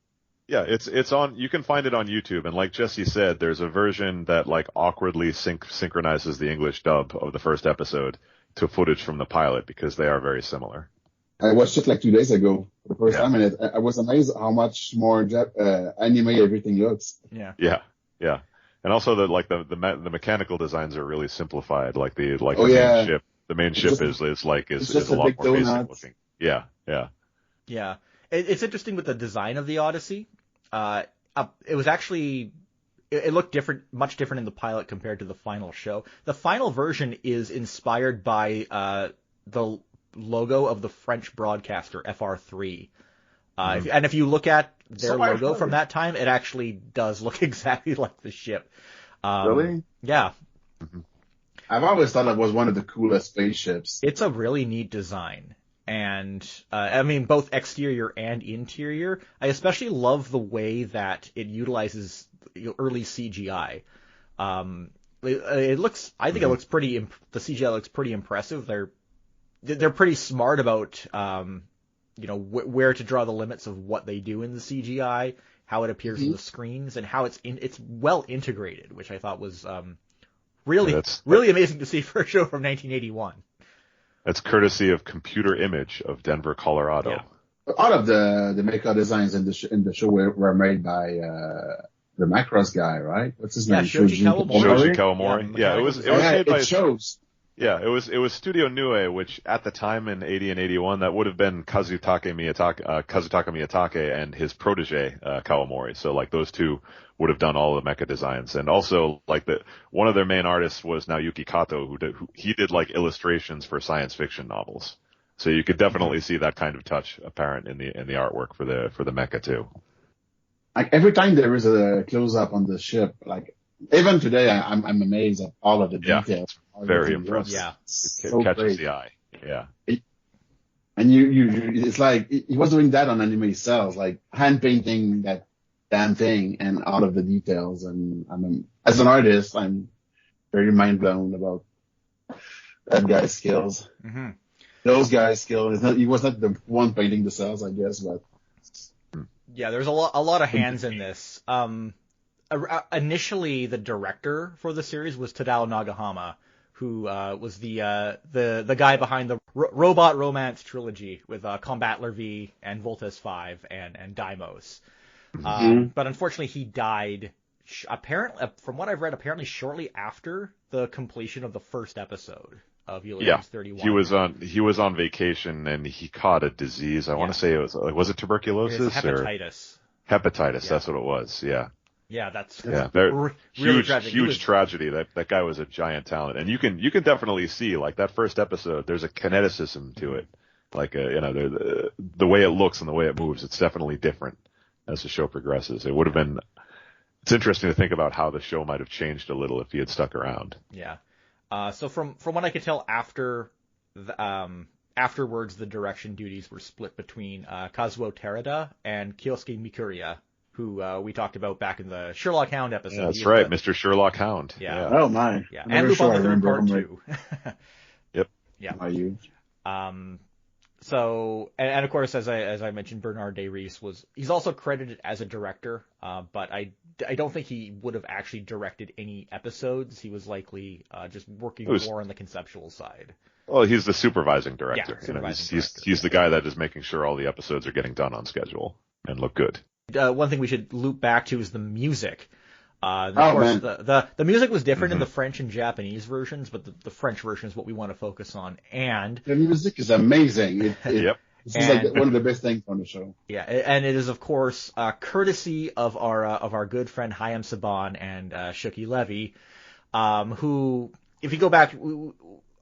Yeah, it's on. You can find it on YouTube, and like Jesse said, there's a version that like awkwardly synchronizes the English dub of the first episode to footage from the pilot because they are very similar. I watched it like 2 days ago for the first time, and I was amazed how much more anime everything looks. Yeah. And also the mechanical designs are really simplified. Like the main ship is a lot more basic looking. Yeah. Yeah. It's interesting with the design of the Odyssey. It was actually, it looked much different in the pilot compared to the final show. The final version is inspired by the logo of the French broadcaster FR3. And if you look at their logo from that time, it actually does look exactly like the ship. Really? Yeah. Mm-hmm. I've always thought it was one of the coolest spaceships. It's a really neat design. And, I mean, both exterior and interior. I especially love the way that it utilizes early CGI. It looks, I think it looks the CGI looks pretty impressive. They're pretty smart about, where to draw the limits of what they do in the CGI, how it appears in the screens, and how it's well integrated, which I thought was, really amazing to see for a show from 1981. That's courtesy of Computer Image of Denver, Colorado. Yeah. All of the mecha designs in the show were made by the Macross guy, right? What's his name? Shoji Kawamori. Yeah, it was made by shows. Yeah, it was Studio Nue, which at the time in 80 and 81 that would have been Kazutaka Miyatake and his protege Kawamori. So like those two would have done all the mecha designs, and also like one of their main artists was Naoyuki Kato, who did like illustrations for science fiction novels. So you could definitely see that kind of touch apparent in the artwork for the mecha too. Like every time there is a close up on the ship, like even today, I'm amazed at all of the details. Yeah, very impressive. Yeah, it catches the eye. Yeah. And it's like he was doing that on anime cells, like hand painting that damn thing and all of the details. And as an artist, I'm very mind blown about that guy's skills. Mm-hmm. Those guys' skills. He was not the one painting the cells, I guess, but yeah, there's a lot of hands in this. Initially, the director for the series was Tadao Nagahama, who was the guy behind the Robot Romance trilogy with Combattler V and Voltes 5 and Deimos. But unfortunately, he died. Apparently, from what I've read, shortly after the completion of the first episode of Ulysses 31. He was on vacation and he caught a disease. I want to say was it tuberculosis hepatitis? Hepatitis. That's what it was. Yeah. Yeah, that's really huge tragic. Huge tragedy. That guy was a giant talent, and you can definitely see like that first episode. There's a kineticism to it, like the way it looks and the way it moves. It's definitely different as the show progresses. It would have been. It's interesting to think about how the show might have changed a little if he had stuck around. Yeah. So from what I could tell afterwards, the direction duties were split between Kazuo Terada and Kyosuke Mikuriya, who we talked about back in the Sherlock Hound episode. Yeah, that's right, Mr. Sherlock Hound. Yeah. Oh my. Yeah. And Lupin the Third Part 2. Yep. Yeah. Are you? So, and of course, as I mentioned, Bernard Des Rees he's also credited as a director, but I don't think he would have actually directed any episodes. He was likely just working more on the conceptual side. Well, he's the supervising director. Yeah, director. He's the guy that is making sure all the episodes are getting done on schedule and look good. One thing we should loop back to is the music. Of course, the music was different in the French and Japanese versions, but the French version is what we want to focus on. And the music is amazing. Yep. This is like one of the best things on the show. Yeah, and it is of course courtesy of our good friend Chaim Saban and Shuki Levy, who, if you go back,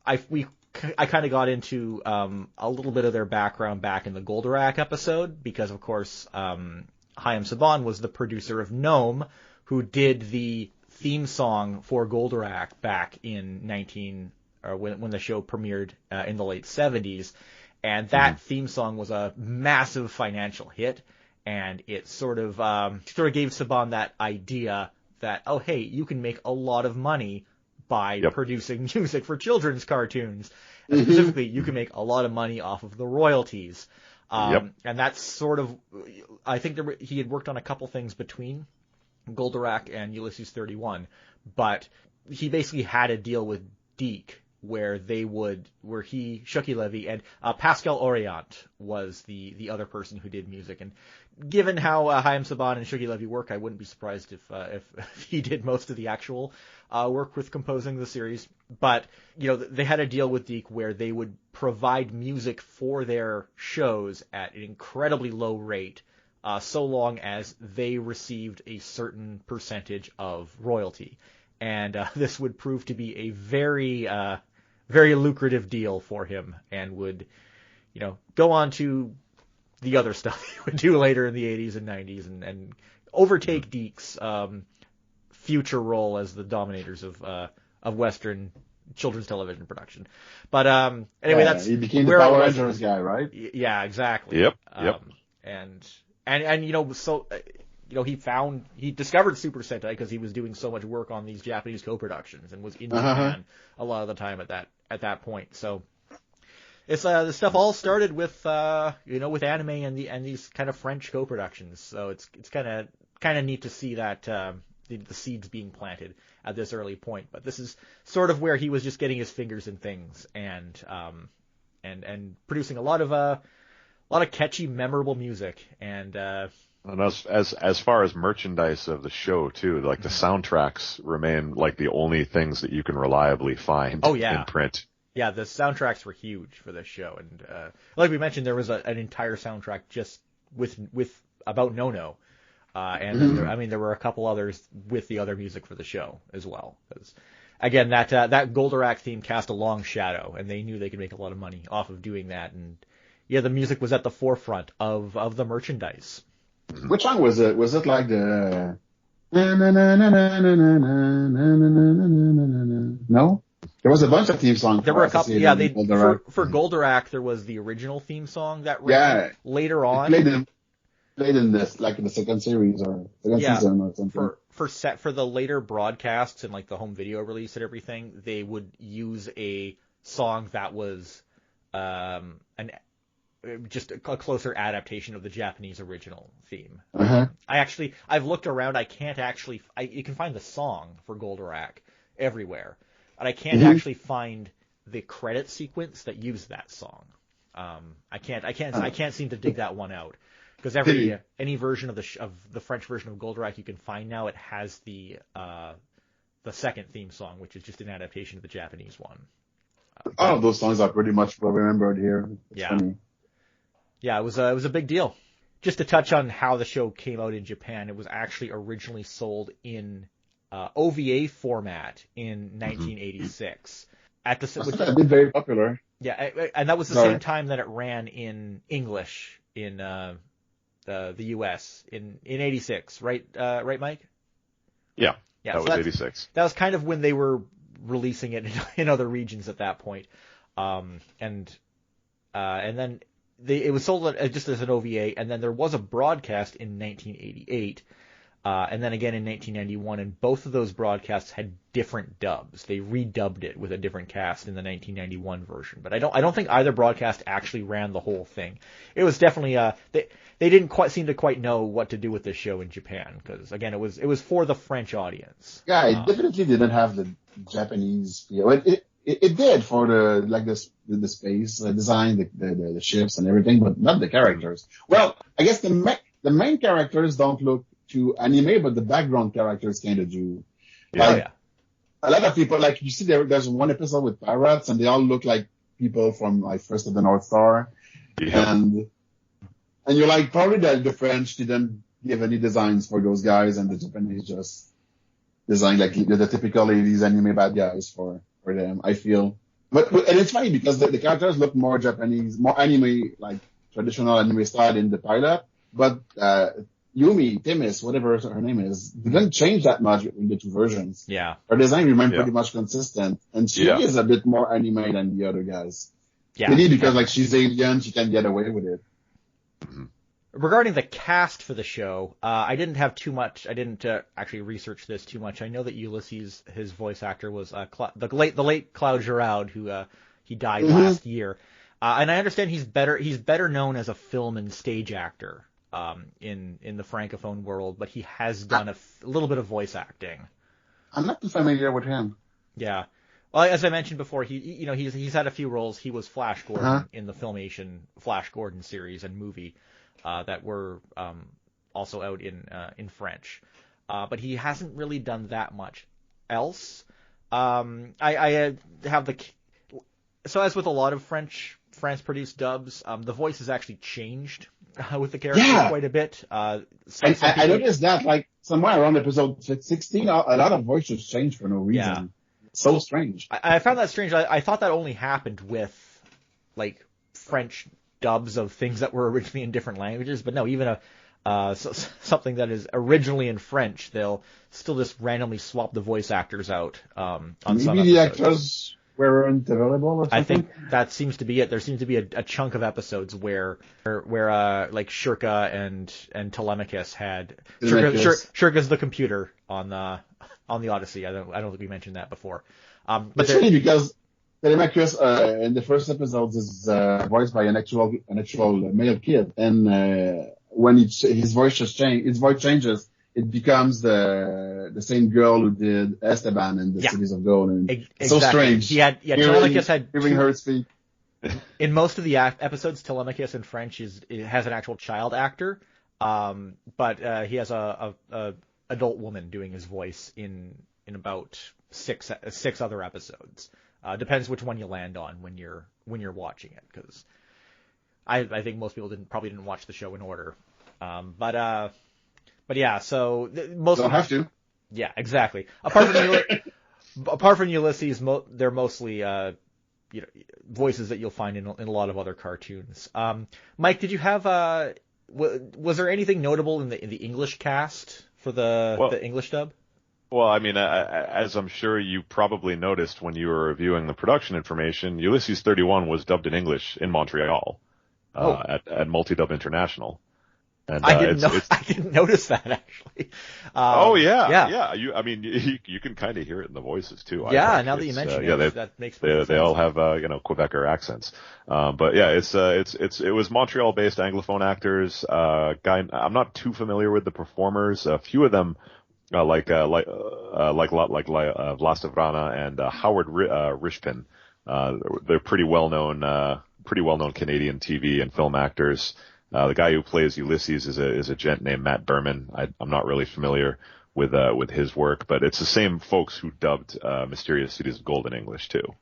I kind of got into a little bit of their background back in the Goldorak episode, because of course Chaim Saban was the producer of Gnome, who did the theme song for Goldorak back in when the show premiered in the late 70s. And that theme song was a massive financial hit, and it sort of gave Saban that idea that, oh, hey, you can make a lot of money by producing music for children's cartoons. And specifically, you can make a lot of money off of the royalties. And that's sort of, I think he had worked on a couple things between Goldorak and Ulysses 31, but he basically had a deal with DiC, where Shuki Levy and Pascal Orient was the other person who did music. And given how Chaim Saban and Shuki Levy work, I wouldn't be surprised if he did most of the actual work with composing the series. But, they had a deal with DiC where they would provide music for their shows at an incredibly low rate, so long as they received a certain percentage of royalty. And this would prove to be a very lucrative deal for him, and would, go on to the other stuff he would do later in the 80s and 90s, and overtake DiC's future role as the dominators of Western children's television production. But anyway, he became the Power Rangers guy, right? Yeah, exactly. Yep. He discovered Super Sentai because he was doing so much work on these Japanese co-productions, and was in Japan a lot of the time at that point. So it's the stuff all started with with anime and these kind of French co-productions. So it's kind of neat to see that the seeds being planted at this early point. But this is sort of where he was just getting his fingers in things, and producing a lot of catchy, memorable music. And as far as merchandise of the show too, like the soundtracks remain like the only things that you can reliably find in print. Yeah, the soundtracks were huge for this show, and like we mentioned, there was an entire soundtrack just with about No-No, and there were a couple others with the other music for the show as well. Because, again, that Goldorak theme cast a long shadow, and they knew they could make a lot of money off of doing that. And yeah, the music was at the forefront of the merchandise. Which song was it? Was it like the... No? There was a bunch of theme songs. There were a couple. Yeah, for Goldorak, there was the original theme song that ran later on. Played in this, like in the second series or second season or something. For the later broadcasts and like the home video release and everything, they would use a song that was just a closer adaptation of the Japanese original theme. I've looked around. You can find the song for Goldorak everywhere, but I can't actually find the credit sequence that used that song. I can't seem to dig that one out, because any version of the French version of Goldorak you can find now, it has the second theme song, which is just an adaptation of the Japanese one. All of those songs are pretty much well remembered here. It's funny. Yeah, it was a big deal. Just to touch on how the show came out in Japan, it was actually originally sold in OVA format in 1986. Which been very popular. Yeah, and that was the same time that it ran in English in the U.S. in 86, right? Right, Mike? Yeah, that was 86. That was kind of when they were releasing it in other regions at that point, and then it was sold just as an OVA, and then there was a broadcast in 1988 and then again in 1991, and both of those broadcasts had different dubs. They redubbed it with a different cast in the 1991 version, but I don't think either broadcast actually ran the whole thing. It was definitely they didn't quite seem to quite know what to do with this show in Japan, because again it was for the French audience. Yeah, it definitely didn't have the Japanese feel. It did for the space design, the ships and everything, but not the characters. Well, I guess the main characters don't look too anime, but the background characters kind of do. Yeah. A lot of people, like you see, there's one episode with pirates, and they all look like people from like First of the North Star, and you're like, probably the French didn't give any designs for those guys, and the Japanese just designed like the typical 80s anime bad guys for them, I feel. But and it's funny because the characters look more Japanese, more anime, like traditional anime style in the pilot, but Yumi, Timis, whatever her name is, didn't change that much in the two versions. Yeah. Her design remained pretty much consistent, and she is a bit more anime than the other guys. Yeah. Maybe because like she's alien, she can get away with it. Mm-hmm. Regarding the cast for the show, I didn't have too much. I didn't actually research this too much. I know that Ulysses, his voice actor, was the late Claude Giraud, who he died last year, and I understand he's better known as a film and stage actor in the francophone world, but he has done a little bit of voice acting. I'm not too familiar with him. Yeah. Well, as I mentioned before, he's had a few roles. He was Flash Gordon in the Filmation Flash Gordon series and movie. That were also out in French, but he hasn't really done that much else. I have so as with a lot of France-produced dubs, the voice has actually changed with the character quite a bit. I noticed that like somewhere around episode 16, a lot of voices changed for no reason. Yeah. So strange. I found that strange. I thought that only happened with like French dubs of things that were originally in different languages, but no, even something that is originally in French, they'll still just randomly swap the voice actors out on maybe some the episodes. Actors weren't available or something? I think that seems to be it. There seems to be a chunk of episodes where like Shurka and Telemachus had Shurka's the computer on the Odyssey. I don't think we mentioned that before. But it's funny because Telemachus in the first episodes is voiced by an actual male kid, and when his voice changes, it becomes the same girl who did Esteban in the Cities of Gold, and exactly. So strange. Telemachus had hearing her speak. In most of the episodes, Telemachus in French has an actual child actor, but he has a adult woman doing his voice in about six other episodes. Depends which one you land on when you're watching it, because I think most people probably didn't watch the show in order. But yeah, so most don't have to. Yeah, exactly. Apart from Ulysses, they're mostly voices that you'll find in a lot of other cartoons. Mike, did you have was there anything notable in the English cast for the English dub? Well, I mean, as I'm sure you probably noticed when you were reviewing the production information, Ulysses 31 was dubbed in English in Montreal at Multidub International. And I didn't notice that actually. Yeah. You can kind of hear it in the voices too. Yeah, now that you mention it, that makes sense. They all have Quebecer accents. But yeah, it was Montreal-based Anglophone actors. I'm not too familiar with the performers. A few of them. Like Vlastavrana and Howard Rishpin. They're pretty well known Canadian TV and film actors. The guy who plays Ulysses is a gent named Matt Berman. I'm not really familiar with his work, but it's the same folks who dubbed Mysterious Cities of Gold in English too.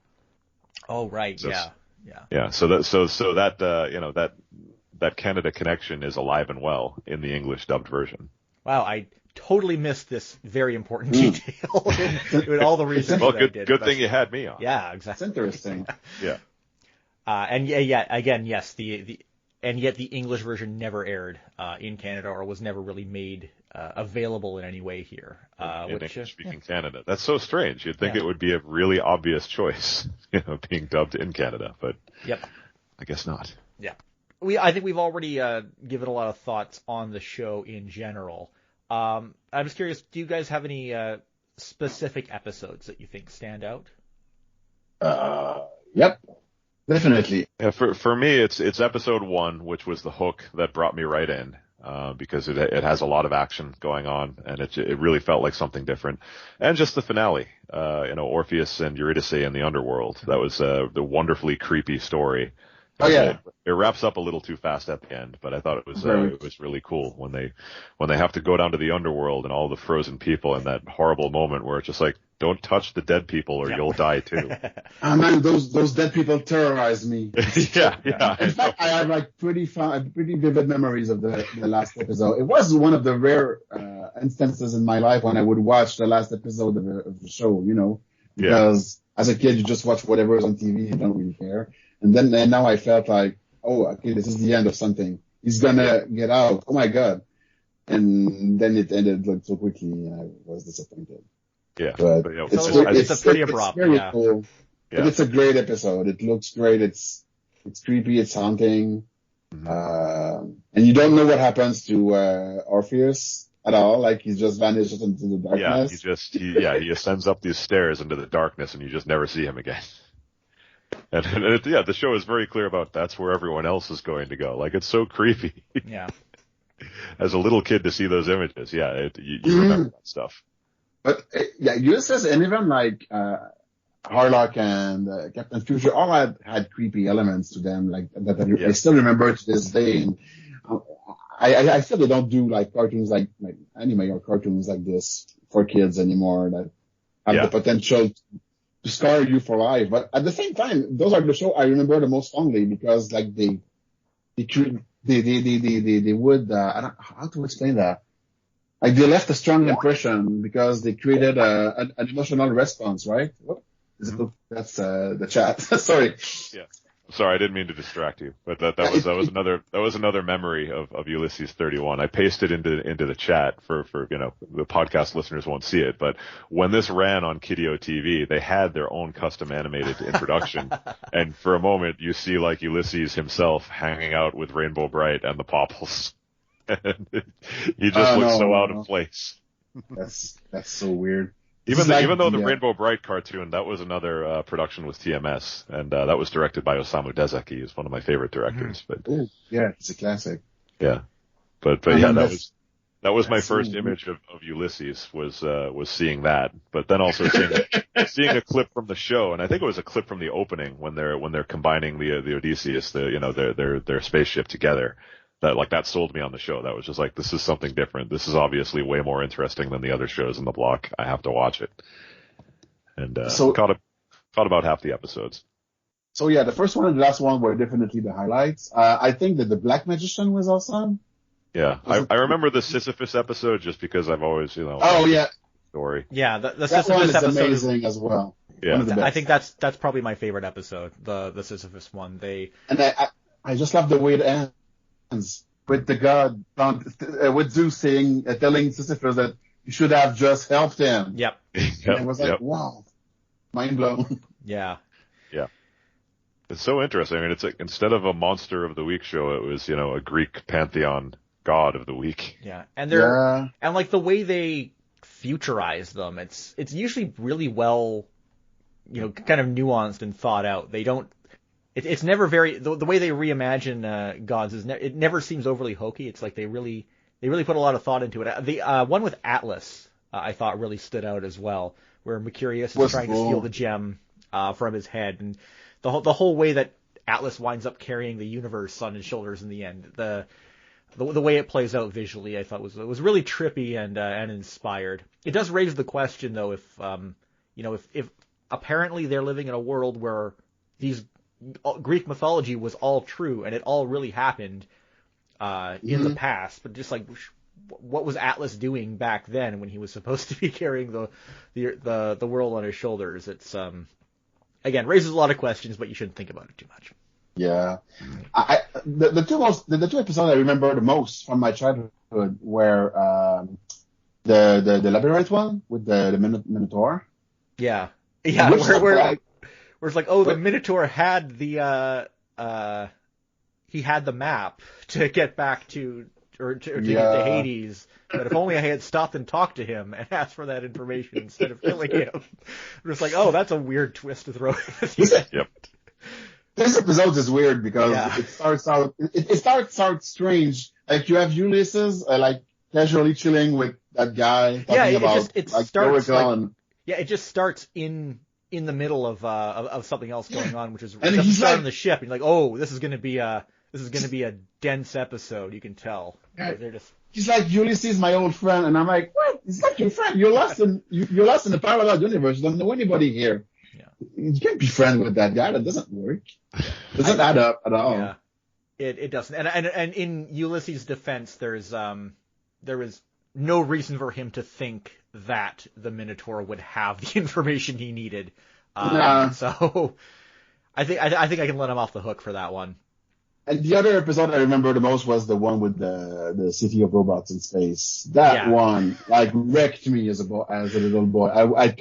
Oh right, so, yeah. Yeah, so that Canada connection is alive and well in the English dubbed version. Wow, I totally missed this very important detail in all the research well, that good, I did. Good thing you had me on. Yeah, exactly. It's interesting. Yeah. And again, yes, and yet the English version never aired in Canada or was never really made available in any way here. In English-speaking Canada. That's so strange. You'd think it would be a really obvious choice, being dubbed in Canada, but I guess not. Yeah. I think we've already given a lot of thoughts on the show in general. I'm just curious, do you guys have any specific episodes that you think stand out? Yep, definitely. Yeah, for me, it's episode 1, which was the hook that brought me right in, because it has a lot of action going on, and it really felt like something different. And just the finale, Orpheus and Eurydice in the underworld. That was the wonderfully creepy story. Oh yeah, it wraps up a little too fast at the end, but I thought it was really cool when they have to go down to the underworld and all the frozen people in that horrible moment where it's just like, don't touch the dead people or you'll die too. Oh man, those dead people terrorize me. yeah. In fact, I have like pretty vivid memories of the last episode. It was one of the rare instances in my life when I would watch the last episode of the show, because as a kid you just watch whatever is on TV, you don't really care. And now I felt like, oh, okay, this is the end of something. He's gonna get out. Oh my god! And then it ended like so quickly, and I was disappointed. Yeah, but it's a pretty abrupt. It's very cool. Yeah. But it's a great episode. It looks great. It's creepy. It's haunting. And you don't know what happens to Orpheus at all. Like he just vanishes into the darkness. Yeah, he ascends up these stairs into the darkness, and you just never see him again. And the show is very clear about that's where everyone else is going to go. Like, it's so creepy. Yeah. As a little kid to see those images, you remember that stuff. But Ulysses and even like Harlock and Captain Future all had creepy elements to them, like that I still remember to this day. And I feel they don't do like cartoons like anime or cartoons like this for kids anymore that have the potential to scar you for life. But at the same time, those are the show I remember the most fondly because like they would I don't know how to explain that. Like they left a strong impression because they created an emotional response, right? What is it? That's the chat. Sorry. Yeah. Sorry, I didn't mean to distract you, but that was another memory of Ulysses 31. I pasted into the chat for the podcast listeners won't see it, but when this ran on Kideo TV, they had their own custom animated introduction, and for a moment you see like Ulysses himself hanging out with Rainbow Bright and the Popples. And he just looks so out of place. That's so weird. Even though the Rainbow Bright cartoon, that was another production with TMS, and that was directed by Osamu Dezaki. He's one of my favorite directors. But yeah, it's a classic. Yeah, but yeah, that was my first image of Ulysses was seeing that, but then also seeing a clip from the show, and I think it was a clip from the opening when they're combining the Odysseus, their spaceship together. That sold me on the show. That was just like, this is something different. This is obviously way more interesting than the other shows in the block. I have to watch it. And caught about half the episodes. So yeah, the first one and the last one were definitely the highlights. I think that the Black Magician was awesome. Yeah, I remember the Sisyphus episode just because I've always story. Yeah, the that Sisyphus one is episode amazing as well. Yeah, I think that's probably my favorite episode. The Sisyphus one. I just love the way it ends. With the god, with Zeus telling Sisyphus that you should have just helped him. Yep. And it was like, wow, mind blown. Yeah. Yeah. It's so interesting. I mean, it's like, instead of a Monster of the Week show, it was, a Greek pantheon god of the week. Yeah. And and like the way they futurize them, it's usually really well, kind of nuanced and thought out. They don't. It's never very the way they reimagine gods it never seems overly hokey. It's like they really put a lot of thought into it. The one with Atlas I thought really stood out as well, where Mercurius is trying to steal the gem from his head, and the whole way that Atlas winds up carrying the universe on his shoulders in the end. The way it plays out visually, I thought was really trippy and inspired. It does raise the question though, if apparently they're living in a world where these Greek mythology was all true and it all really happened in the past, but just like what was Atlas doing back then when he was supposed to be carrying the world on his shoulders? It's again raises a lot of questions, but you shouldn't think about it too much. Yeah, the two episodes I remember the most from my childhood were the labyrinth one with the Minotaur. Yeah, where it's like, the Minotaur had he had the map to get back to take it to Hades. But if only I had stopped and talked to him and asked for that information instead of killing him. I'm just like, oh, that's a weird twist to throw. Yep. This episode is weird because it starts out strange. Like, you have Ulysses, like, casually chilling with that guy talking about it like starts Oracle like, and it just starts in the middle of something else going on, which is and just he's starting like, the ship. And you're like, oh, this is gonna be a dense episode. You can tell. They're just. He's like, Ulysses, my old friend, and I'm like, what? He's not your friend. You're lost in the parallel universe. You don't know anybody here. Yeah. You can't be friends with that guy. That doesn't work. Doesn't add up at all. Yeah. It doesn't. And in Ulysses' defense, there is no reason for him to think that the Minotaur would have the information he needed. So I think I can let him off the hook for that one. And the other episode I remember the most was the one with the city of robots in space. That one like wrecked me as a little boy. I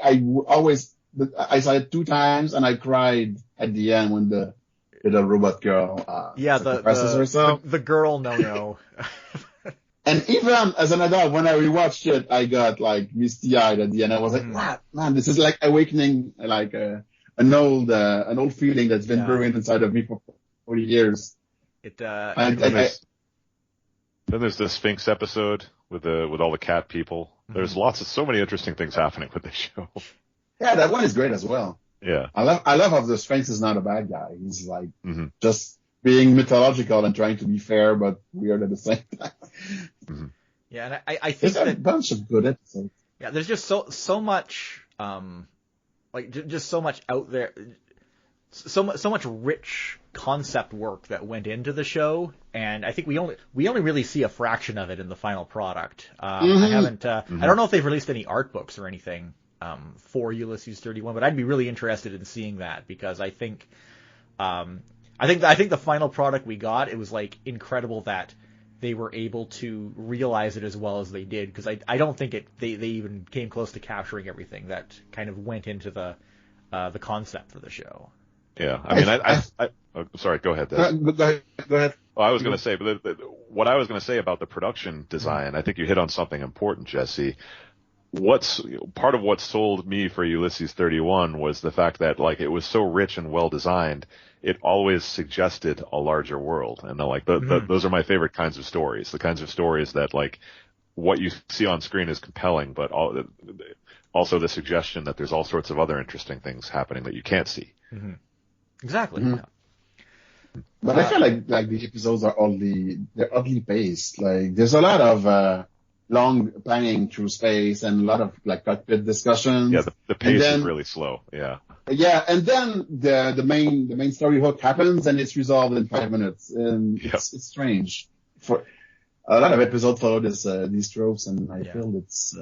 saw it 2 times and I cried at the end when the robot girl sacrifices herself. The girl no. And even as an adult, when I rewatched it, I got like misty-eyed at the end. I was like, "Wow, man, this is like awakening like an old feeling that's been brewing inside of me for 40 years." Then there's the Sphinx episode with all the cat people. There's so many interesting things happening with this show. Yeah, that one is great as well. Yeah, I love how the Sphinx is not a bad guy. He's like just being mythological and trying to be fair but weird at the same time. Yeah, and I think there's a bunch of good episodes. Yeah, there's just so much just so much out there, so much rich concept work that went into the show, and I think we only really see a fraction of it in the final product. I haven't I don't know if they've released any art books or anything for Ulysses 31, but I'd be really interested in seeing that because I think the final product we got, it was like incredible that they were able to realize it as well as they did, because I don't think they even came close to capturing everything that kind of went into the concept for the show. Yeah, I mean, sorry, go ahead, Des. Go ahead. Well, I was going to say, but what I was going to say about the production design, I think you hit on something important, Jesse. Part of what sold me for Ulysses 31 was the fact that like it was so rich and well designed, it always suggested a larger world, and those are my favorite kinds of stories. The kinds of stories that like what you see on screen is compelling, but also the suggestion that there's all sorts of other interesting things happening that you can't see. Mm-hmm. Exactly. Yeah. But I feel like the episodes are oddly paced. Like there's a lot of long planning through space and a lot of like cockpit discussions. Yeah, the pace is really slow. Yeah. Yeah, and then the main story hook happens and it's resolved in 5 minutes, and it's strange. For a lot of episodes follow these tropes, and I feel it's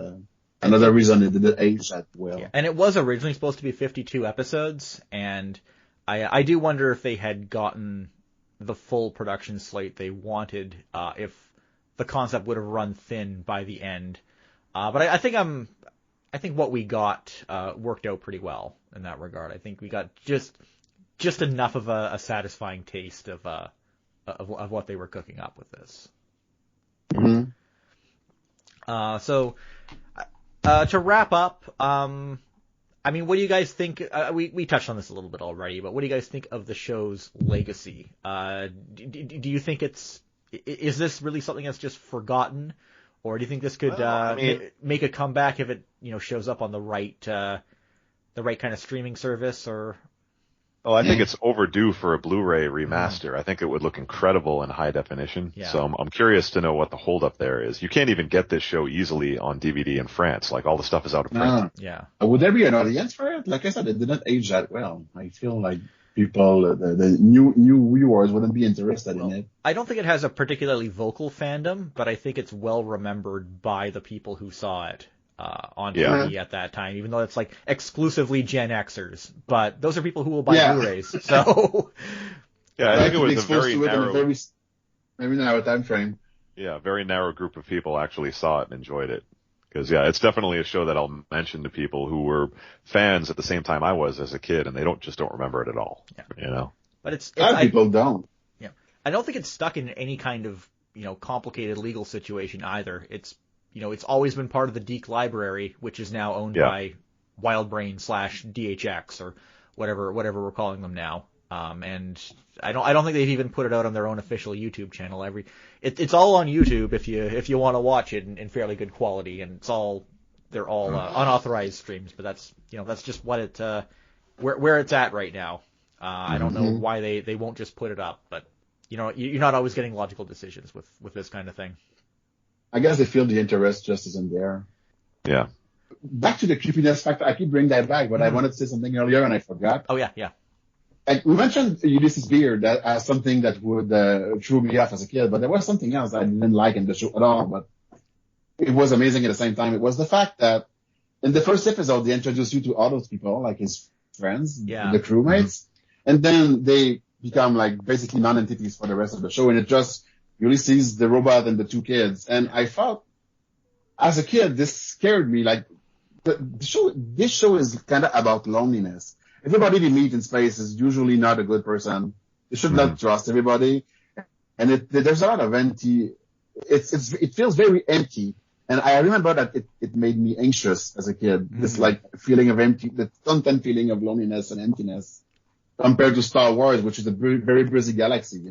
another reason it didn't age that well. Yeah. And it was originally supposed to be 52 episodes, and I do wonder if they had gotten the full production slate they wanted, if the concept would have run thin by the end. But I think what we got worked out pretty well in that regard. I think we got just enough of a satisfying taste of what they were cooking up with this. Mm-hmm. So to wrap up, I mean, what do you guys think? We touched on this a little bit already, but what do you guys think of the show's legacy? Do you think is this really something that's just forgotten, or do you think this could make a comeback if it shows up on the right kind of streaming service? Or I think it's overdue for a Blu-ray remaster. I think it would look incredible in high definition. Yeah. So I'm curious to know what the holdup there is. You can't even get this show easily on DVD in France. Like all the stuff is out of print. Yeah. Would there be an audience for it? Like I said, it didn't age that well. I feel like people, the new viewers wouldn't be interested in it. I don't think it has a particularly vocal fandom, but I think it's well remembered by the people who saw it on TV at that time, even though it's like exclusively GenXers. But those are people who will buy Blu-rays. So I think it was a very narrow, maybe narrow time frame. Yeah, very narrow group of people actually saw it and enjoyed it. Because it's definitely a show that I'll mention to people who were fans at the same time I was as a kid, and they don't remember it at all. Yeah. But people don't. Yeah, I don't think it's stuck in any kind of complicated legal situation either. It's always been part of the DiC library, which is now owned by WildBrain / DHX or whatever we're calling them now. And I don't think they've even put it out on their own official YouTube channel. It's all on YouTube if you want to watch it in fairly good quality, and they're all unauthorized streams. But that's just what where it's at right now. I don't know why they won't just put it up, but you're not always getting logical decisions with this kind of thing. I guess they feel the interest just isn't there. Yeah. Back to the creepiness factor. I keep bringing that back, but I wanted to say something earlier and I forgot. Oh yeah. Like we mentioned Ulysses beard as something that would throw me off as a kid, but there was something else I didn't like in the show at all, but it was amazing at the same time. It was the fact that in the first episode, they introduced you to all those people, like his friends, the crewmates, and then they become like basically non-entities for the rest of the show, and it just Ulysses, the robot, and the two kids. And I felt, as a kid, this scared me. Like this show is kind of about loneliness. Everybody they meet in space is usually not a good person. You should not trust everybody, and there's a lot of empty. It feels very empty, and I remember that it made me anxious as a kid. This like feeling of empty, the constant feeling of loneliness and emptiness, compared to Star Wars, which is a very, very busy galaxy,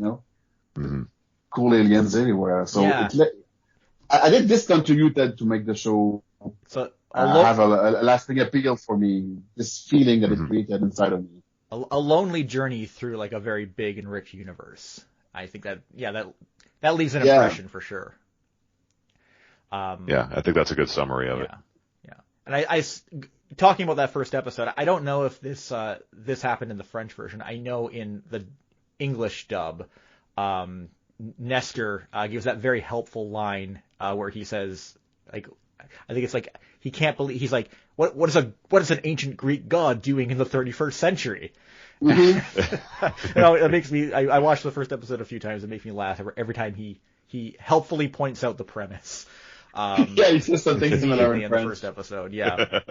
cool aliens everywhere. So I think this contributed to make the show have a lasting appeal for me. This feeling that it created inside of me. A lonely journey through like a very big and rich universe. I think that leaves an impression for sure. I think that's a good summary of it. Yeah. And I talking about that first episode, I don't know if this happened in the French version. I know in the English dub, Nestor gives that very helpful line where he says, like, I think it's like he can't believe, he's like, what is an ancient Greek god doing in the 31st century? It makes me. I watched the first episode a few times. It makes me laugh every time he helpfly points out the premise. He says something similar in the first episode. Yeah.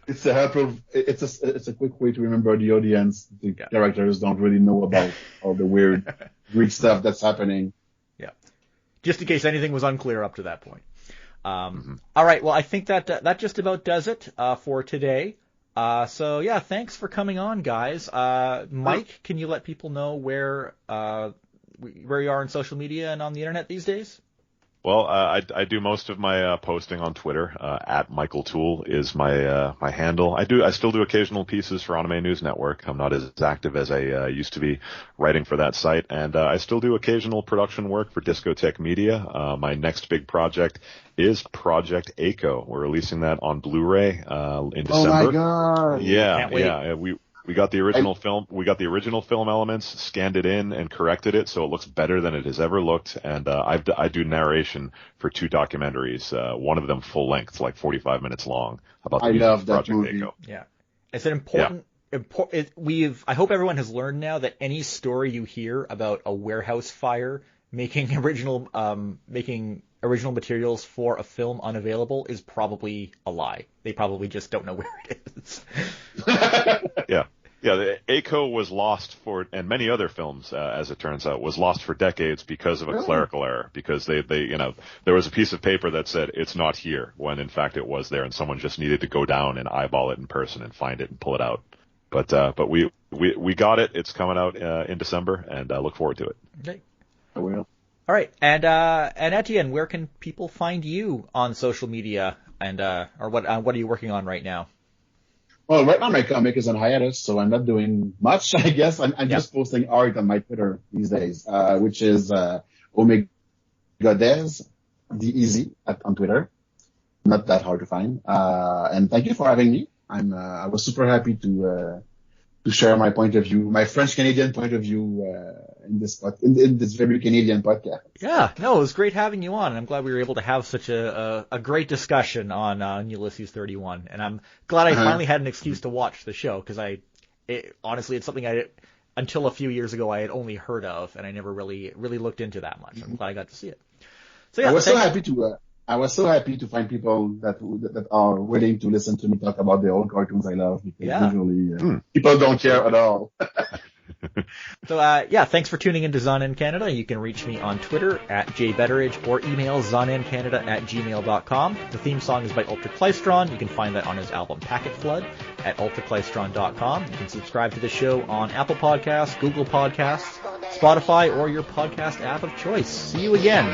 It's a quick way to remember the audience. The characters don't really know about all the weird Greek stuff that's happening. Yeah. Just in case anything was unclear up to that point. All right. Well, I think that just about does it for today. So yeah, thanks for coming on, guys. Mike, can you let people know where you are on social media and on the internet these days? Well, I do most of my posting on Twitter. At Michael Toole is my handle. I still do occasional pieces for Anime News Network. I'm not as active as I used to be writing for that site, and I still do occasional production work for Discotheque Media. My next big project is Project Echo. We're releasing that on Blu-ray in December. Oh my god! Yeah. We got the original film. We got the original film elements, scanned it in, and corrected it so it looks better than it has ever looked. And I do narration for 2 documentaries. One of them full length, like 45 minutes long, about the music of Project Echo. Yeah, it's an important. I hope everyone has learned now that any story you hear about a warehouse fire making original materials for a film unavailable is probably a lie. They probably just don't know where it is. Yeah, the Echo was lost and many other films, as it turns out, was lost for decades because of a clerical error. Because they there was a piece of paper that said it's not here when in fact it was there, and someone just needed to go down and eyeball it in person and find it and pull it out. But we got it. It's coming out in December, and I look forward to it. Okay. I will. All right, and Etienne, where can people find you on social media, and or what are you working on right now? Well, right now my comic is on hiatus, so I'm not doing much, I guess. I'm just posting art on my Twitter these days, which is Omega Dez, DEZ on Twitter. Not that hard to find. And thank you for having me. I was super happy to share my point of view, my French-Canadian point of view in this very Canadian podcast. Yeah, no, it was great having you on, and I'm glad we were able to have such a great discussion on Ulysses 31. And I'm glad I finally had an excuse to watch the show, because honestly, it's something until a few years ago I had only heard of, and I never really looked into that much. I'm glad I got to see it. So yeah, I was so happy to find people that are willing to listen to me talk about the old cartoons I love, because usually people don't care at all. So, thanks for tuning in to Zon in Canada. You can reach me on Twitter at jbetteridge or email zonincanada@gmail.com. The theme song is by Ultraclystron. You can find that on his album Packet Flood at ultraclystron.com. You can subscribe to the show on Apple Podcasts, Google Podcasts, Spotify, or your podcast app of choice. See you again.